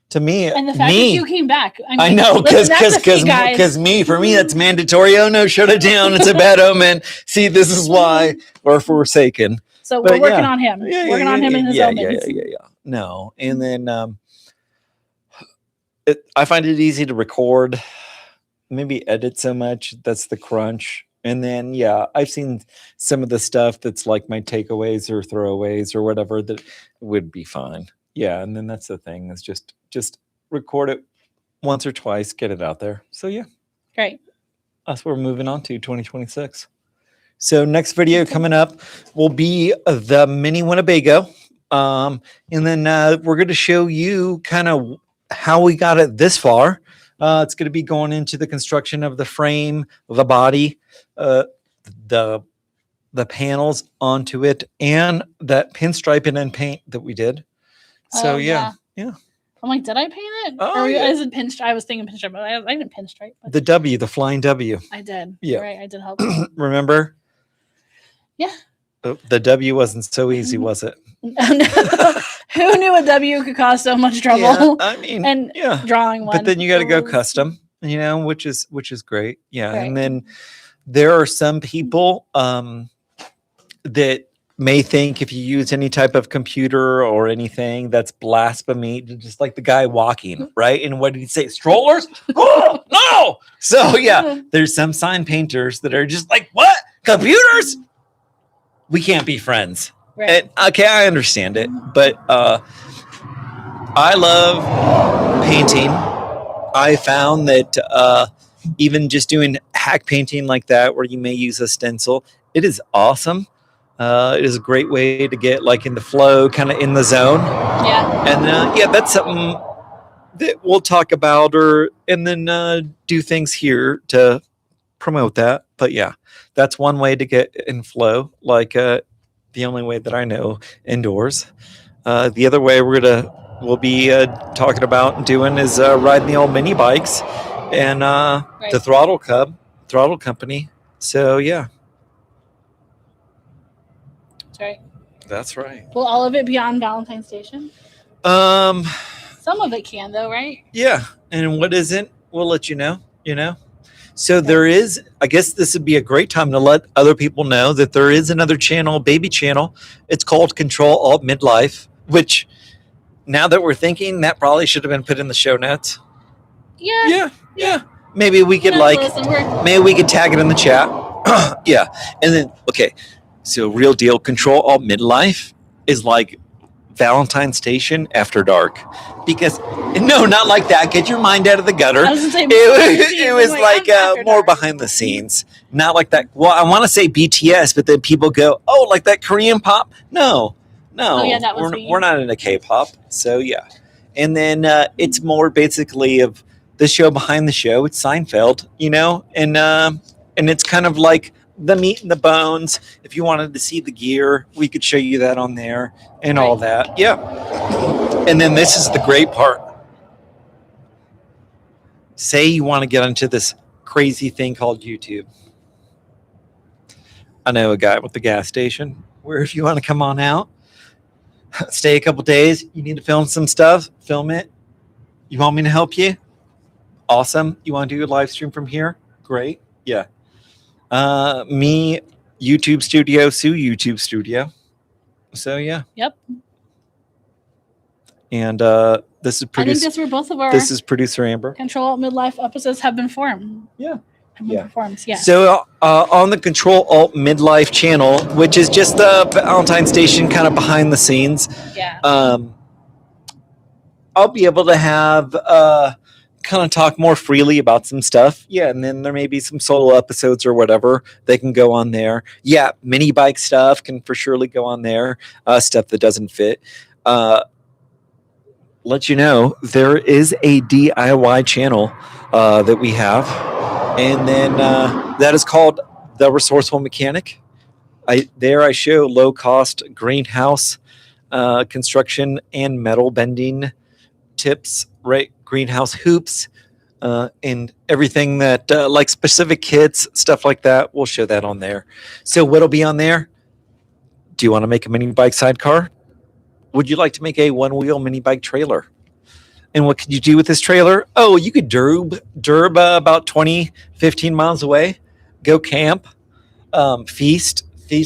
To me, and the fact that you came back. I know, because me, for me, that's mandatory. Oh no, shut it down. It's a bad omen. See, this is why we're forsaken. So we're working on him. Working on him and his omens. Yeah. No. And then I find it easy to record, maybe edit so much. That's the crunch. And then, I've seen some of the stuff that's like my takeaways or throwaways or whatever that would be fine. Yeah, and then that's the thing is just record it once or twice, get it out there. So yeah, great. That's what we're moving on to 2026. So next video coming up will be the mini Winnebago, and then we're going to show you kind of how we got it this far. It's going to be going into the construction of the frame, the body, the panels onto it, and that pinstriping and paint that we did. So yeah. I'm like, did I paint it? Oh, or is it pinstripe? I was thinking pinstripe, but I didn't pinstripe. But the W, the flying W. I did. Yeah, right. I did help. Remember? Yeah. The W wasn't so easy, was it? Who knew a W could cause so much trouble? Yeah, I mean, and drawing one. But then you got to go custom, which is great. Yeah, right. And then there are some people that may think if you use any type of computer or anything, that's blasphemy, just like the guy walking, right? And what did he say? Strollers? Oh, no! So yeah, there's some sign painters that are just like, what? Computers? We can't be friends. Right. And, okay, I understand it, but I love painting. I found that even just doing hack painting like that, where you may use a stencil, it is awesome. It is a great way to get like in the flow, kind of in the zone. Yeah. And that's something that we'll talk about, and then do things here to promote that. But yeah, that's one way to get in flow. Like the only way that I know indoors. The other way we'll be talking about and doing is riding the old mini bikes and the throttle company. So yeah. That's right. That's right. Will all of it be on Valentine Station? Some of it can though, right? Yeah. And what isn't, we'll let you know, So there is, I guess this would be a great time to let other people know that there is another channel, baby channel. It's called Control Alt Midlife, which now that we're thinking, that probably should have been put in the show notes. Yeah. Maybe we could maybe we could tag it in the chat. Yeah. And then, okay. So real deal, Control Alt Midlife is like Valentine Station After Dark. Because, no, not like that. Get your mind out of the gutter. I was gonna say, It was like After more Dark. behind the scenes. Not like that. Well, I want to say BTS, but then people go, oh, like that Korean pop? No. Oh, yeah, that was me. We're not into K-pop. So, yeah. And then it's more basically of the show behind the show. It's Seinfeld, you know? And it's kind of like the meat and the bones. If you wanted to see the gear, we could show you that on there and all that. Yeah. And then this is the great part. Say you want to get into this crazy thing called YouTube. I know a guy with the gas station where if you want to come on out, stay a couple days, you need to film some stuff, film it. You want me to help you? Awesome. You want to do a live stream from here? Great. Yeah. Me, YouTube studio, Sue, YouTube studio. So, yeah. Yep. And this is I think that's where both of our This is producer Amber. Control Alt Midlife episodes have been formed. Yeah. Have been performed. Yeah. So on the Control Alt Midlife channel, which is just the Valentine Station kind of behind the scenes, Yeah. I'll be able to have kind of talk more freely about some stuff. Yeah, and then there may be some solo episodes or whatever. They can go on there. Yeah, mini bike stuff can for surely go on there. Stuff that doesn't fit. Let you know, there is a DIY channel that we have. And then that is called The Resourceful Mechanic. I show low-cost greenhouse construction and metal bending tips, right? Greenhouse hoops and everything that, like specific kits, stuff like that. We'll show that on there. So what'll be on there? Do you want to make a mini bike sidecar? Would you like to make a one-wheel mini bike trailer? And what could you do with this trailer? Oh, you could derb about 20, 15 miles away, go camp, feast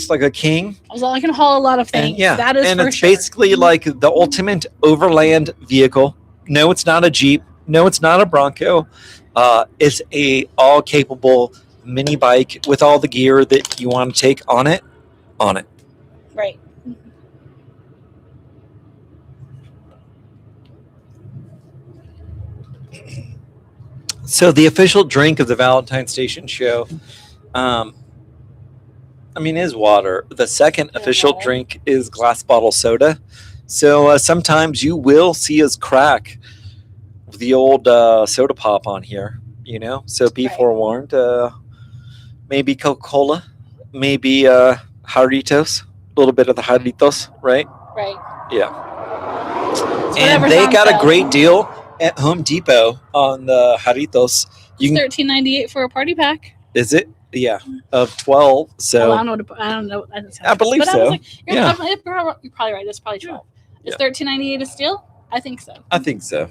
like a king. I can haul a lot of things. And, yeah, that is and for it's sure. basically like the ultimate overland vehicle. No, it's not a Jeep. No, it's not a Bronco. It's a all-capable mini bike with all the gear that you want to take on it. Right. So the official drink of the Valentine Station show, is water. The second official drink is glass bottle soda. So sometimes you will see us crack the old soda pop on here, you know. So be forewarned. Maybe Coca-Cola, maybe Jarritos, a little bit of the Jarritos, right? Right. Yeah. And they got a great deal at Home Depot on the Jarritos. It's $13.98 for a party pack. Is it? Yeah, of 12. So I don't know. I believe so. I was like, you're probably right. It's probably 12. Is $13.98 a steal? I think so. I think so.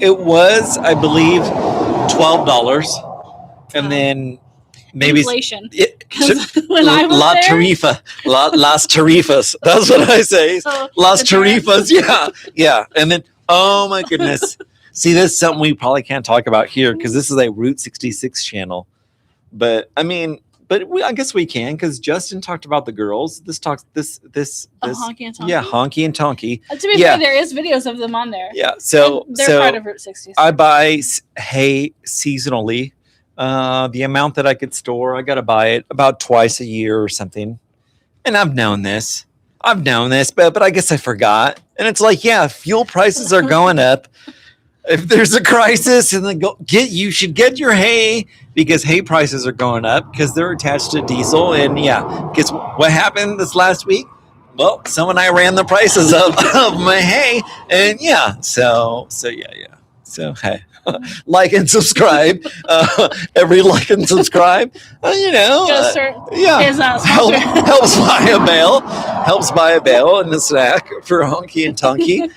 It was, I believe, $12, and then maybe inflation. When I was La there, Tarifa, Las Tarifas. That's what I say. So Las the Tarifas. Yeah. And then, oh my goodness. See, this is something we probably can't talk about here because this is a Route 66 channel. But I guess we can because Justin talked about the girls. This Honky and Tonky. Yeah, Honky and Tonky. To be fair, there is videos of them on there. Yeah, so and they're part of Route 66. I buy hay seasonally. The amount that I could store, I got to buy it about twice a year or something. And I've known this, but I guess I forgot. And it's like, yeah, fuel prices are going up. If there's a crisis, and you should get your hay because hay prices are going up because they're attached to diesel. And yeah, guess what happened this last week? Well, someone I ran the prices of my hay, and yeah, so yeah. So hey, like and subscribe. Every like and subscribe, helps buy a bale and a snack for Honky and Tonky.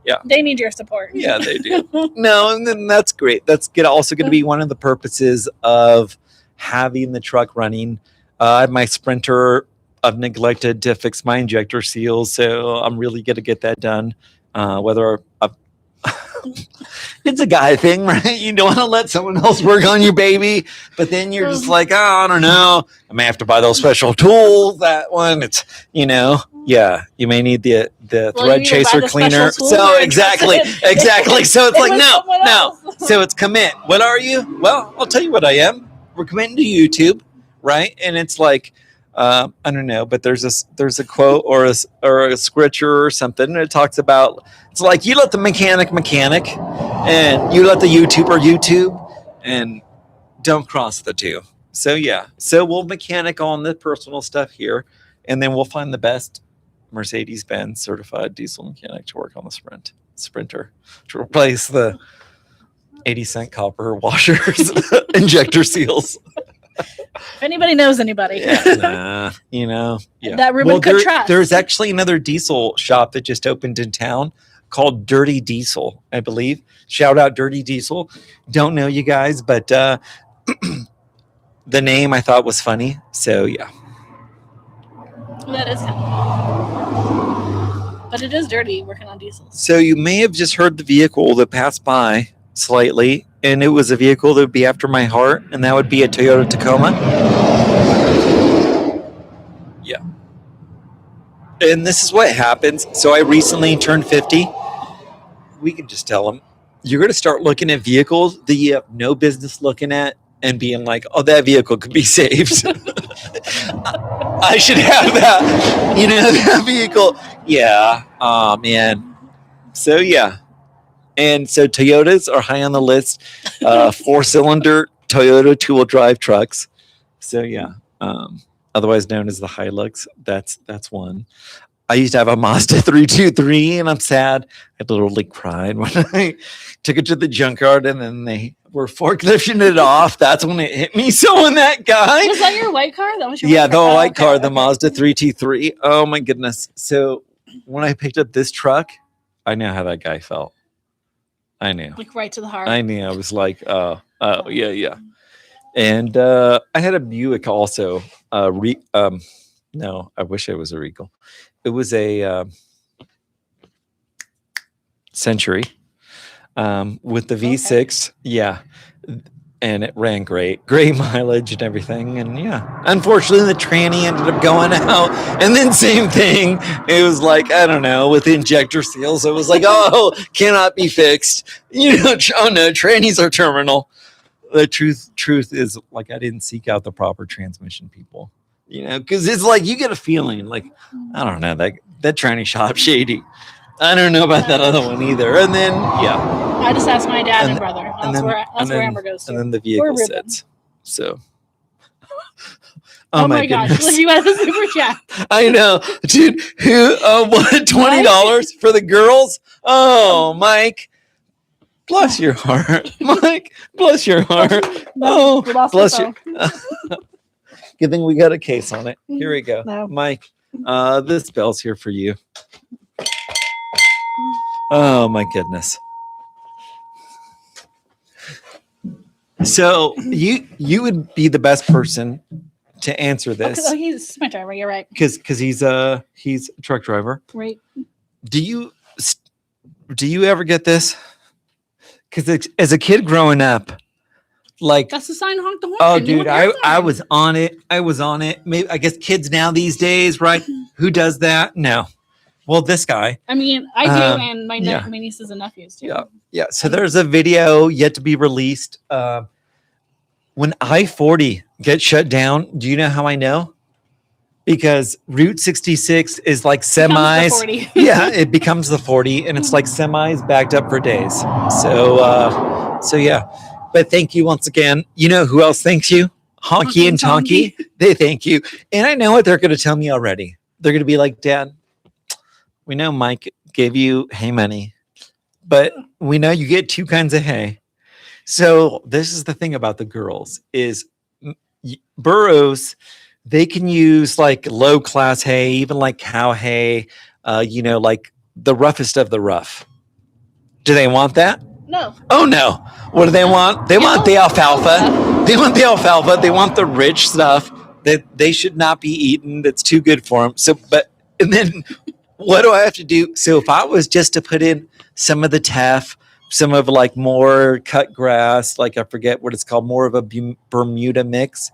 Yeah. They need your support. Yeah, they do. No, and then that's great. That's also going to be one of the purposes of having the truck running. My Sprinter, I've neglected to fix my injector seals, so I'm really going to get that done. It's a guy thing, right? You don't want to let someone else work on your baby, but then you're just like, I don't know. I may have to buy those special tools. That one, it's, Yeah, you may need the Well, thread you either buy chaser the cleaner. special tool So or trust exactly. it. So it's It like was no, someone no. else. So it's commit. What are you? Well, I'll tell you what I am. We're committing to YouTube, right? And it's like I don't know, but there's a quote or a scripture or something. And it talks about it's like you let the mechanic, and you let the YouTuber YouTube, and don't cross the two. So yeah, so we'll mechanic on the personal stuff here, and then we'll find the best Mercedes-Benz certified diesel mechanic to work on the Sprinter to replace the 80-cent copper washers, injector seals. If anybody knows anybody, Yeah, yeah. that Ruben could trust. There's actually another diesel shop that just opened in town called Dirty Diesel, I believe. Shout out Dirty Diesel. Don't know you guys, but the name I thought was funny. So yeah. That is kind of, but it is dirty working on diesels. So you may have just heard the vehicle that passed by slightly, and it was a vehicle that would be after my heart, and that would be a Toyota Tacoma. Yeah. And this is what happens. So I recently turned 50. We can just tell them, you're going to start looking at vehicles that you have no business looking at and being like, oh, that vehicle could be saved. I should have that. That vehicle. Yeah. Oh, man. So, yeah. And so Toyotas are high on the list. 4-cylinder Toyota two-wheel drive trucks. So, yeah. Otherwise known as the Hilux. That's one. I used to have a Mazda 323, and I'm sad. I literally cried when I took it to the junkyard, and then they were forklifting it off. That's when it hit me. So when that guy... Was that your white car? That was your the white car, the okay. Mazda 323. Oh, my goodness. So when I picked up this truck, I know how that guy felt. I knew. Like right to the heart. I knew. I was like, yeah. And I had a Buick also. No, I wish it was a Regal. It was a Century with the V6. Okay. Yeah. And it ran great mileage and everything. And yeah, unfortunately the tranny ended up going out, and then same thing. It was like, I don't know, with injector seals. It was like, oh, cannot be fixed. Oh no, trannies are terminal. The truth is, like, I didn't seek out the proper transmission people, because it's like, you get a feeling like, I don't know, that tranny shop shady. I don't know about that other one either. And then, yeah. I just asked my dad and brother. That's where Amber goes to. And then the vehicle sits. So. Oh my gosh. You had a super chat. I know. Dude, what, $20 for the girls? Oh, Mike. Bless your heart. Mike, bless your heart. Oh, bless you. Good thing we got a case on it. Here we go. No. Mike, this bell's here for you. Oh my goodness. So you would be the best person to answer this. Oh, he's my driver. You're right. Because he's a truck driver. Right. Do you ever get this? Because as a kid growing up, like, that's the sign, honk the horn. Oh, dude, I was on it. Maybe, I guess kids now these days, right? Who does that? No. Well, this guy. I mean, I do, and my nieces and nephews too. Yeah. So there's a video yet to be released. When I-40 gets shut down, do you know how I know? Because Route 66 is like semis. Yeah, it becomes the 40, and it's like semis backed up for days. So yeah. But thank you once again. You know who else thanks you? Honky and Tonky. They thank you. And I know what they're going to tell me already. They're going to be like, Dad, we know Mike gave you hay money, but we know you get two kinds of hay. So this is the thing about the girls is burros, they can use like low class hay, even like cow hay, like the roughest of the rough. Do they want that? No. Oh no. What do they want? They want the alfalfa. They want the alfalfa. They want the rich stuff that they should not be eaten. That's too good for them. So, and then what do I have to do? So if I was just to put in some of the teff, some of like more cut grass, like I forget what it's called, more of a Bermuda mix.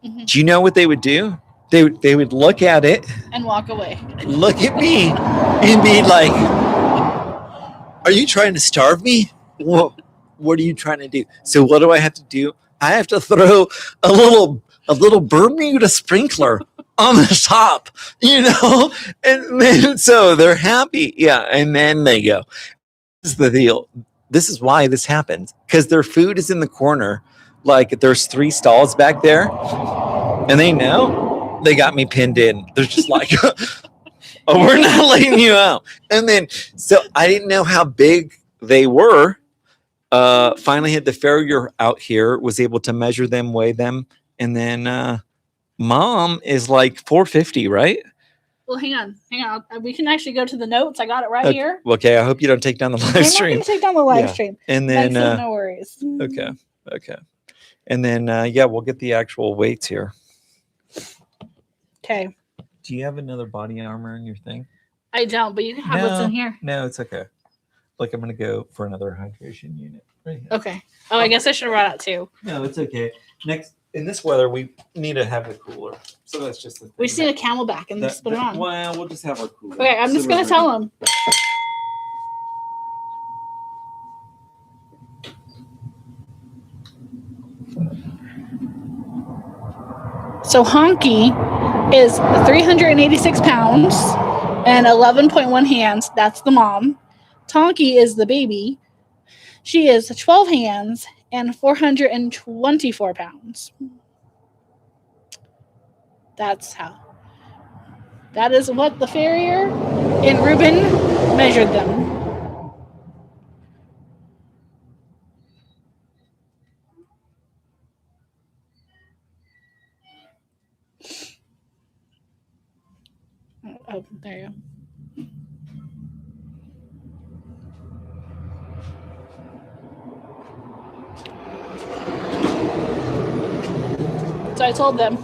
Mm-hmm. Do you know what they would do? they would look at it, and walk away. look at me, and be like, "Are you trying to starve me? What are you trying to do?" So what do I have to do? I have to throw a little Bermuda sprinkler on the top, and then so they're happy, yeah, and then they go. This is the deal. This is why this happens because their food is in the corner. Like there's 3 stalls back there, and they know they got me pinned in. They're just like, "Oh, we're not letting you out." And then so I didn't know how big they were. Finally had the farrier out here, was able to measure them, weigh them, and then mom is like 450, right? Well, hang on. We can actually go to the notes. I got it right here. Okay, I hope you don't take down the I'm live not stream. going to take down the live stream. And then no worries. okay. And then yeah, we'll get the actual weights here. Okay. Do you have another body armor in your thing? I don't, but you can have what's in here. No, it's okay. Like I'm gonna go for another hydration unit right here. Okay. Oh, I guess I should have brought out 2. No, it's okay. Next, in this weather, we need to have the cooler. So that's just the thing. We just need a Camelback and just put it on. Well, we'll just have our cooler. Okay, I'm just going to tell him. So Honky is 386 pounds and 11.1 hands. That's the mom. Tonky is the baby. She is 12 hands and 424 pounds. That is what the farrier and Reuben measured them. Oh, there you go. So I told them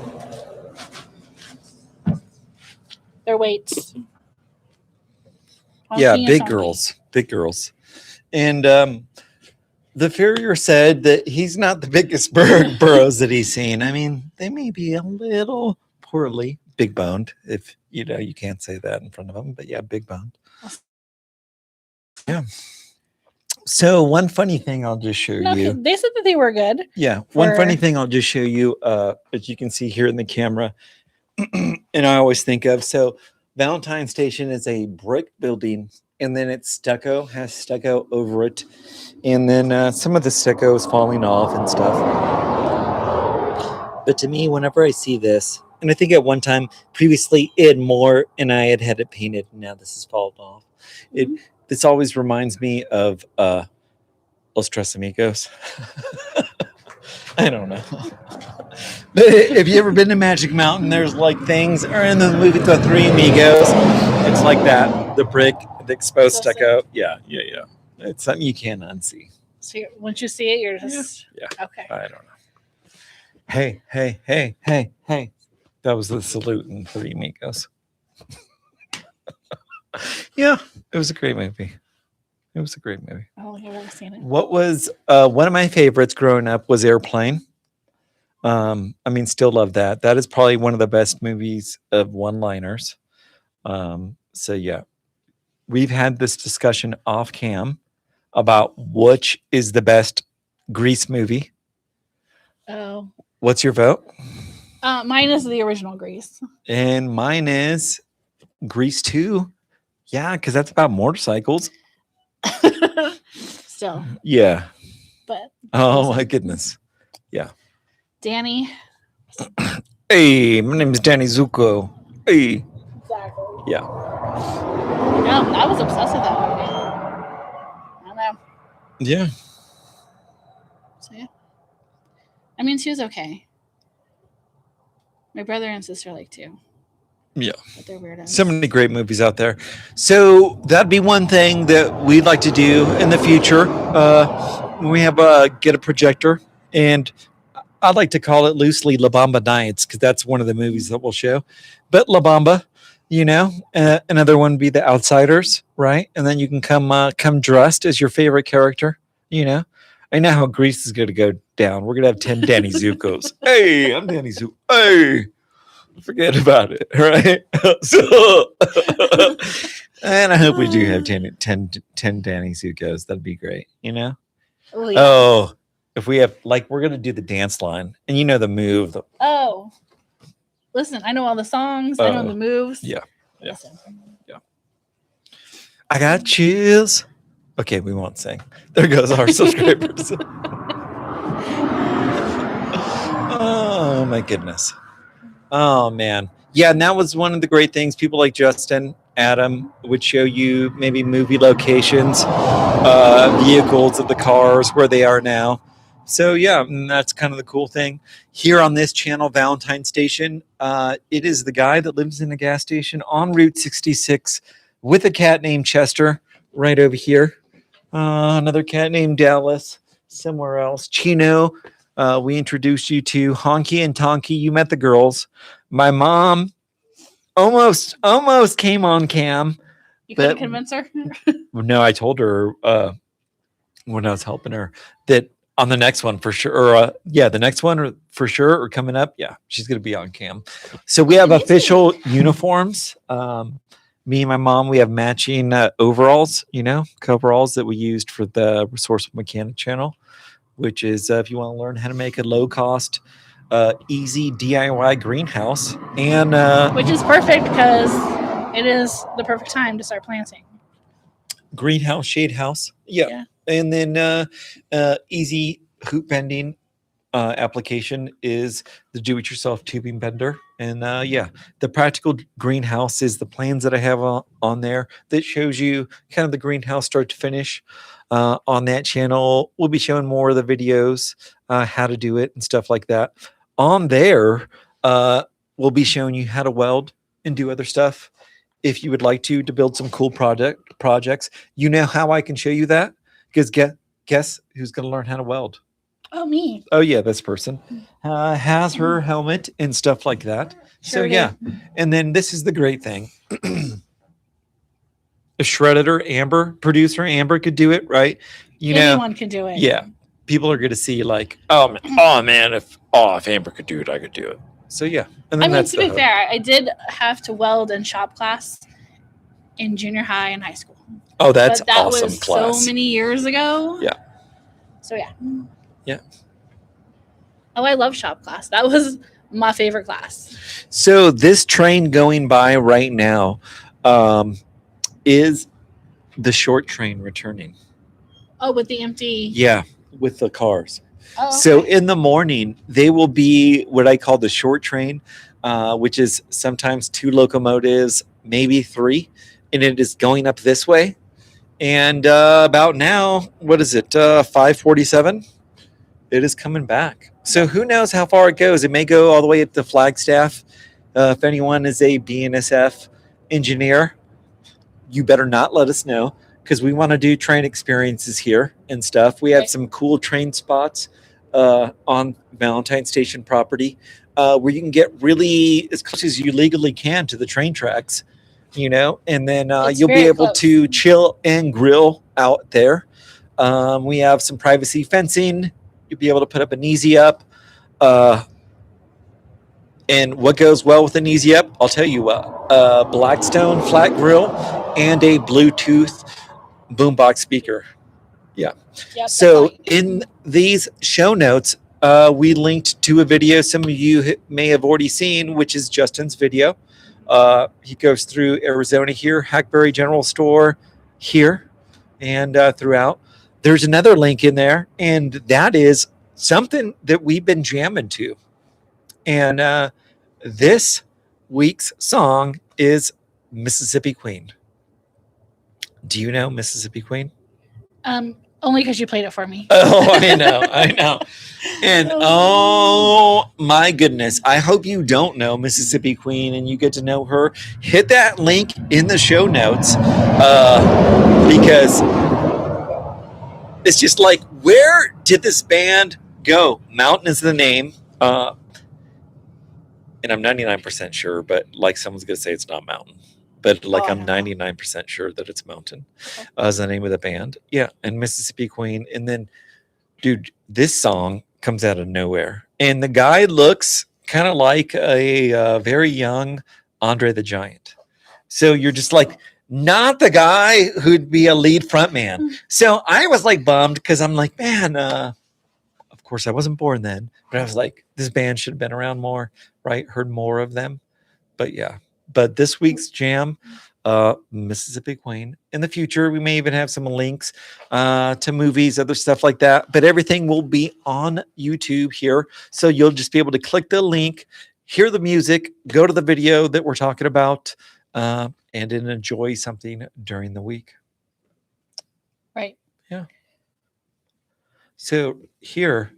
their weights. Yeah, big girls. And the farrier said that he's not the biggest burros that he's seen. I mean, they may be a little poorly big boned, if you can't say that in front of them, but yeah, big boned. Yeah. So one funny thing I'll just show you. They said that they were good. Yeah. One funny thing I'll just show you, as you can see here in the camera, and I always think of, so Valentine Station is a brick building, and then it's has stucco over it. And then some of the stucco is falling off and stuff. But to me, whenever I see this, and I think at one time previously it had more and I had it painted, and now this has fallen off. This always reminds me of Los Tres Amigos. I don't know. But have you ever been to Magic Mountain? There's like things, or in the movie The Three Amigos, it's like that. The brick, the exposed stucco. Yeah. It's something you can't unsee. So once you see it, you're just okay. I don't know. Hey. That was the salute in Three Amigos. Yeah, it was a great movie. I don't think I've ever seen it. What was one of my favorites growing up was Airplane. Still love that. That is probably one of the best movies of one-liners. So yeah, we've had this discussion off cam about which is the best Grease movie. Oh. What's your vote? Mine is the original Grease. And mine is Grease 2. Yeah, because that's about motorcycles. Still. Yeah. But. Oh, my goodness. Yeah. Danny. Hey, my name is Danny Zuko. Hey. Exactly. Yeah. No, I was obsessed with that movie. I don't know. Yeah. So, yeah. I mean, she was okay. My brother and sister like too. Yeah. But they're weirdos. So many great movies out there. So that'd be one thing that we'd like to do in the future. We have get a projector, and I'd like to call it loosely La Bamba Nights, because that's one of the movies that we'll show. But La Bamba, another one would be The Outsiders, right? And then you can come dressed as your favorite character, I know how Grease is going to go down. We're going to have 10 Danny Zuko's. Hey, I'm Danny Zuko. Hey. forget about it, right? So, and I hope we do have 10 Danny Zuko's. That'd be great, you know? Oh, yeah. Oh, if we have, like, we're going to do the dance line, and you know the move. Oh. Listen, I know all the songs. I know the moves. Yeah. Listen. I got chills. Okay, we won't sing. There goes our subscribers. Oh, my goodness. Oh, man. Yeah, and that was one of the great things. People like Justin, Adam would show you maybe movie locations, vehicles of the cars, where they are now. So, yeah, and that's kind of the cool thing. Here on this channel, Valentine Station, it is the guy that lives in a gas station on Route 66 with a cat named Chester right over here. Another cat named Dallas somewhere else. Chino, we introduced you to Honky and Tonky. You met the girls. My mom almost came on cam. You couldn't convince her? No, I told her when I was helping her that on the next one for sure, or the next one for sure, or coming up, she's gonna be on cam. So we have official uniforms. Me and my mom, we have matching overalls, coveralls that we used for the Resourceful Mechanic channel, which is if you want to learn how to make a low cost, easy DIY greenhouse, and which is perfect because it is the perfect time to start planting. Greenhouse, shade house, yeah. And then easy hoop bending application is the do-it-yourself tubing bender. And the practical greenhouse is the plans that I have on there that shows you kind of the greenhouse start to finish. On that channel, we'll be showing more of the videos, how to do it and stuff like that. On there, we'll be showing you how to weld and do other stuff. If you would like to build some cool projects, you know how I can show you that? Because guess who's going to learn how to weld? Oh, me. Oh, yeah, this person has her helmet and stuff like that. Sure And then this is the great thing. If Shredder Amber, producer Amber could do it, right? Anyone can do it. Yeah. People are going to see like, man, if Amber could do it, I could do it. So, yeah. And then to be fair, I did have to weld in shop class in junior high and high school. Oh, that's but that awesome was class. So many years ago. Yeah. So, yeah. Yeah. Oh, I love shop class. That was my favorite class. So this train going by right now is the short train returning. Oh, with the empty. Yeah, with the cars. Oh, okay. So in the morning, they will be what I call the short train, which is sometimes 2 locomotives, maybe 3, and it is going up this way. And about now, what is it, 5:47? It is coming back. So who knows how far it goes? It may go all the way up to Flagstaff. If anyone is a BNSF engineer, you better not let us know, because we want to do train experiences here and stuff. We have some cool train spots on Valentine Station property where you can get really as close as you legally can to the train tracks, and then you'll be able to chill and grill out there. We have some privacy fencing. You'll be able to put up an easy up. And what goes well with an easy up, I'll tell you what, Blackstone flat grill and a Bluetooth boombox speaker. Yeah. Yep, so in these show notes, we linked to a video some of you may have already seen, which is Justin's video. He goes through Arizona here, Hackberry General Store here, and throughout. There's another link in there, and that is something that we've been jamming to. And this week's song is Mississippi Queen. Do you know Mississippi Queen? Only because you played it for me. Oh, I know. And oh my goodness, I hope you don't know Mississippi Queen and you get to know her. Hit that link in the show notes because it's just like, where did this band go? Mountain is the name. And I'm 99% sure, but like someone's going to say it's not Mountain. But like I'm 99% sure that it's Mountain as the name of the band. Yeah, and Mississippi Queen. And then, dude, this song comes out of nowhere. And the guy looks kind of like a very young Andre the Giant. So you're just like not the guy who'd be a lead front man. So I was like bummed because I'm like, man, of course I wasn't born then, but I was like, this band should have been around more, right? Heard more of them. But yeah, but this week's jam, Mississippi Queen. In the future, we may even have some links to movies, other stuff like that. But everything will be on YouTube here, so you'll just be able to click the link, hear the music, go to the video that we're talking about, and then enjoy something during the week. Right. Yeah. So here,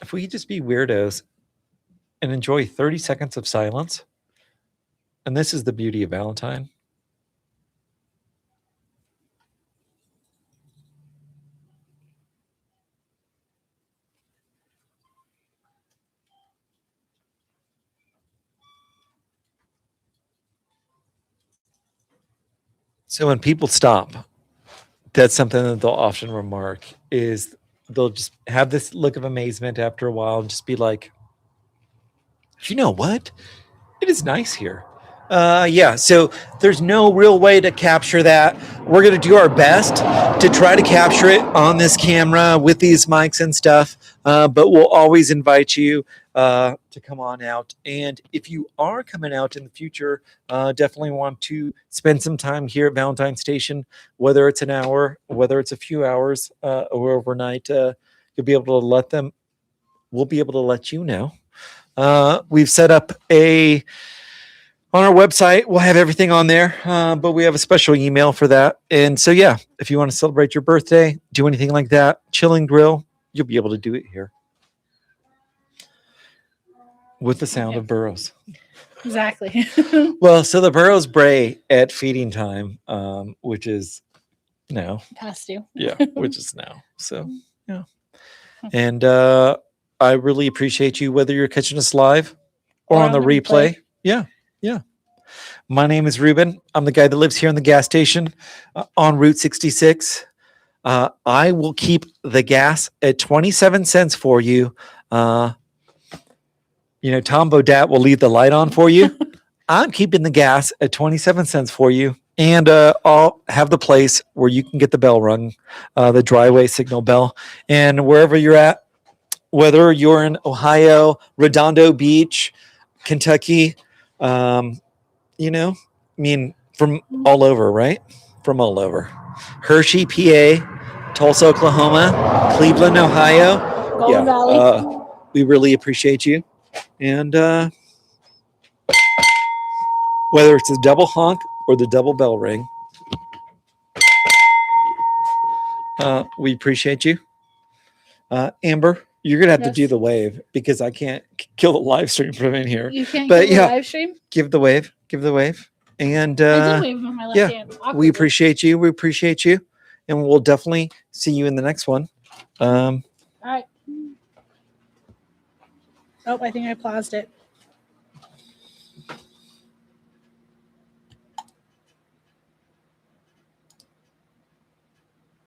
if we could just be weirdos and enjoy 30 seconds of silence. And this is the beauty of Valentine. So when people stop, that's something that they'll often remark is they'll just have this look of amazement after a while and just be like, you know what? It is nice here. Yeah, so there's no real way to capture that. We're going to do our best to try to capture it on this camera with these mics and stuff, but we'll always invite you to come on out. And if you are coming out in the future, definitely want to spend some time here at Valentine Station, whether it's an hour, whether it's a few hours or overnight, you'll be able to we'll be able to let you know. We've set up on our website, we'll have everything on there, but we have a special email for that. And so, yeah, if you want to celebrate your birthday, do anything like that, chilling grill, you'll be able to do it here with the sound of burros. Exactly. Well, so the burros bray at feeding time, which is now. Past due. Yeah, which is now. So, yeah. And I really appreciate you, whether you're catching us live or on the replay. Yeah. Yeah. My name is Ruben. I'm the guy that lives here in the gas station on Route 66. I will keep the gas at 27 cents for you. Tom Bodat will leave the light on for you. I'm keeping the gas at 27 cents for you. And I'll have the place where you can get the bell rung, the driveway signal bell. And wherever you're at, whether you're in Ohio, Redondo Beach, Kentucky, from all over, right? From all over. Hershey, PA, Tulsa, Oklahoma, Cleveland, Ohio. Golden Valley. We really appreciate you. And whether it's a double honk or the double bell ring, we appreciate you. Amber, you're going to have to do the wave because I can't kill the live stream from in here. You can't kill the live stream? Give the wave. And I did wave with my left hand. Awkwardly. We appreciate you. And we'll definitely see you in the next one. All right. Oh, I think I paused it.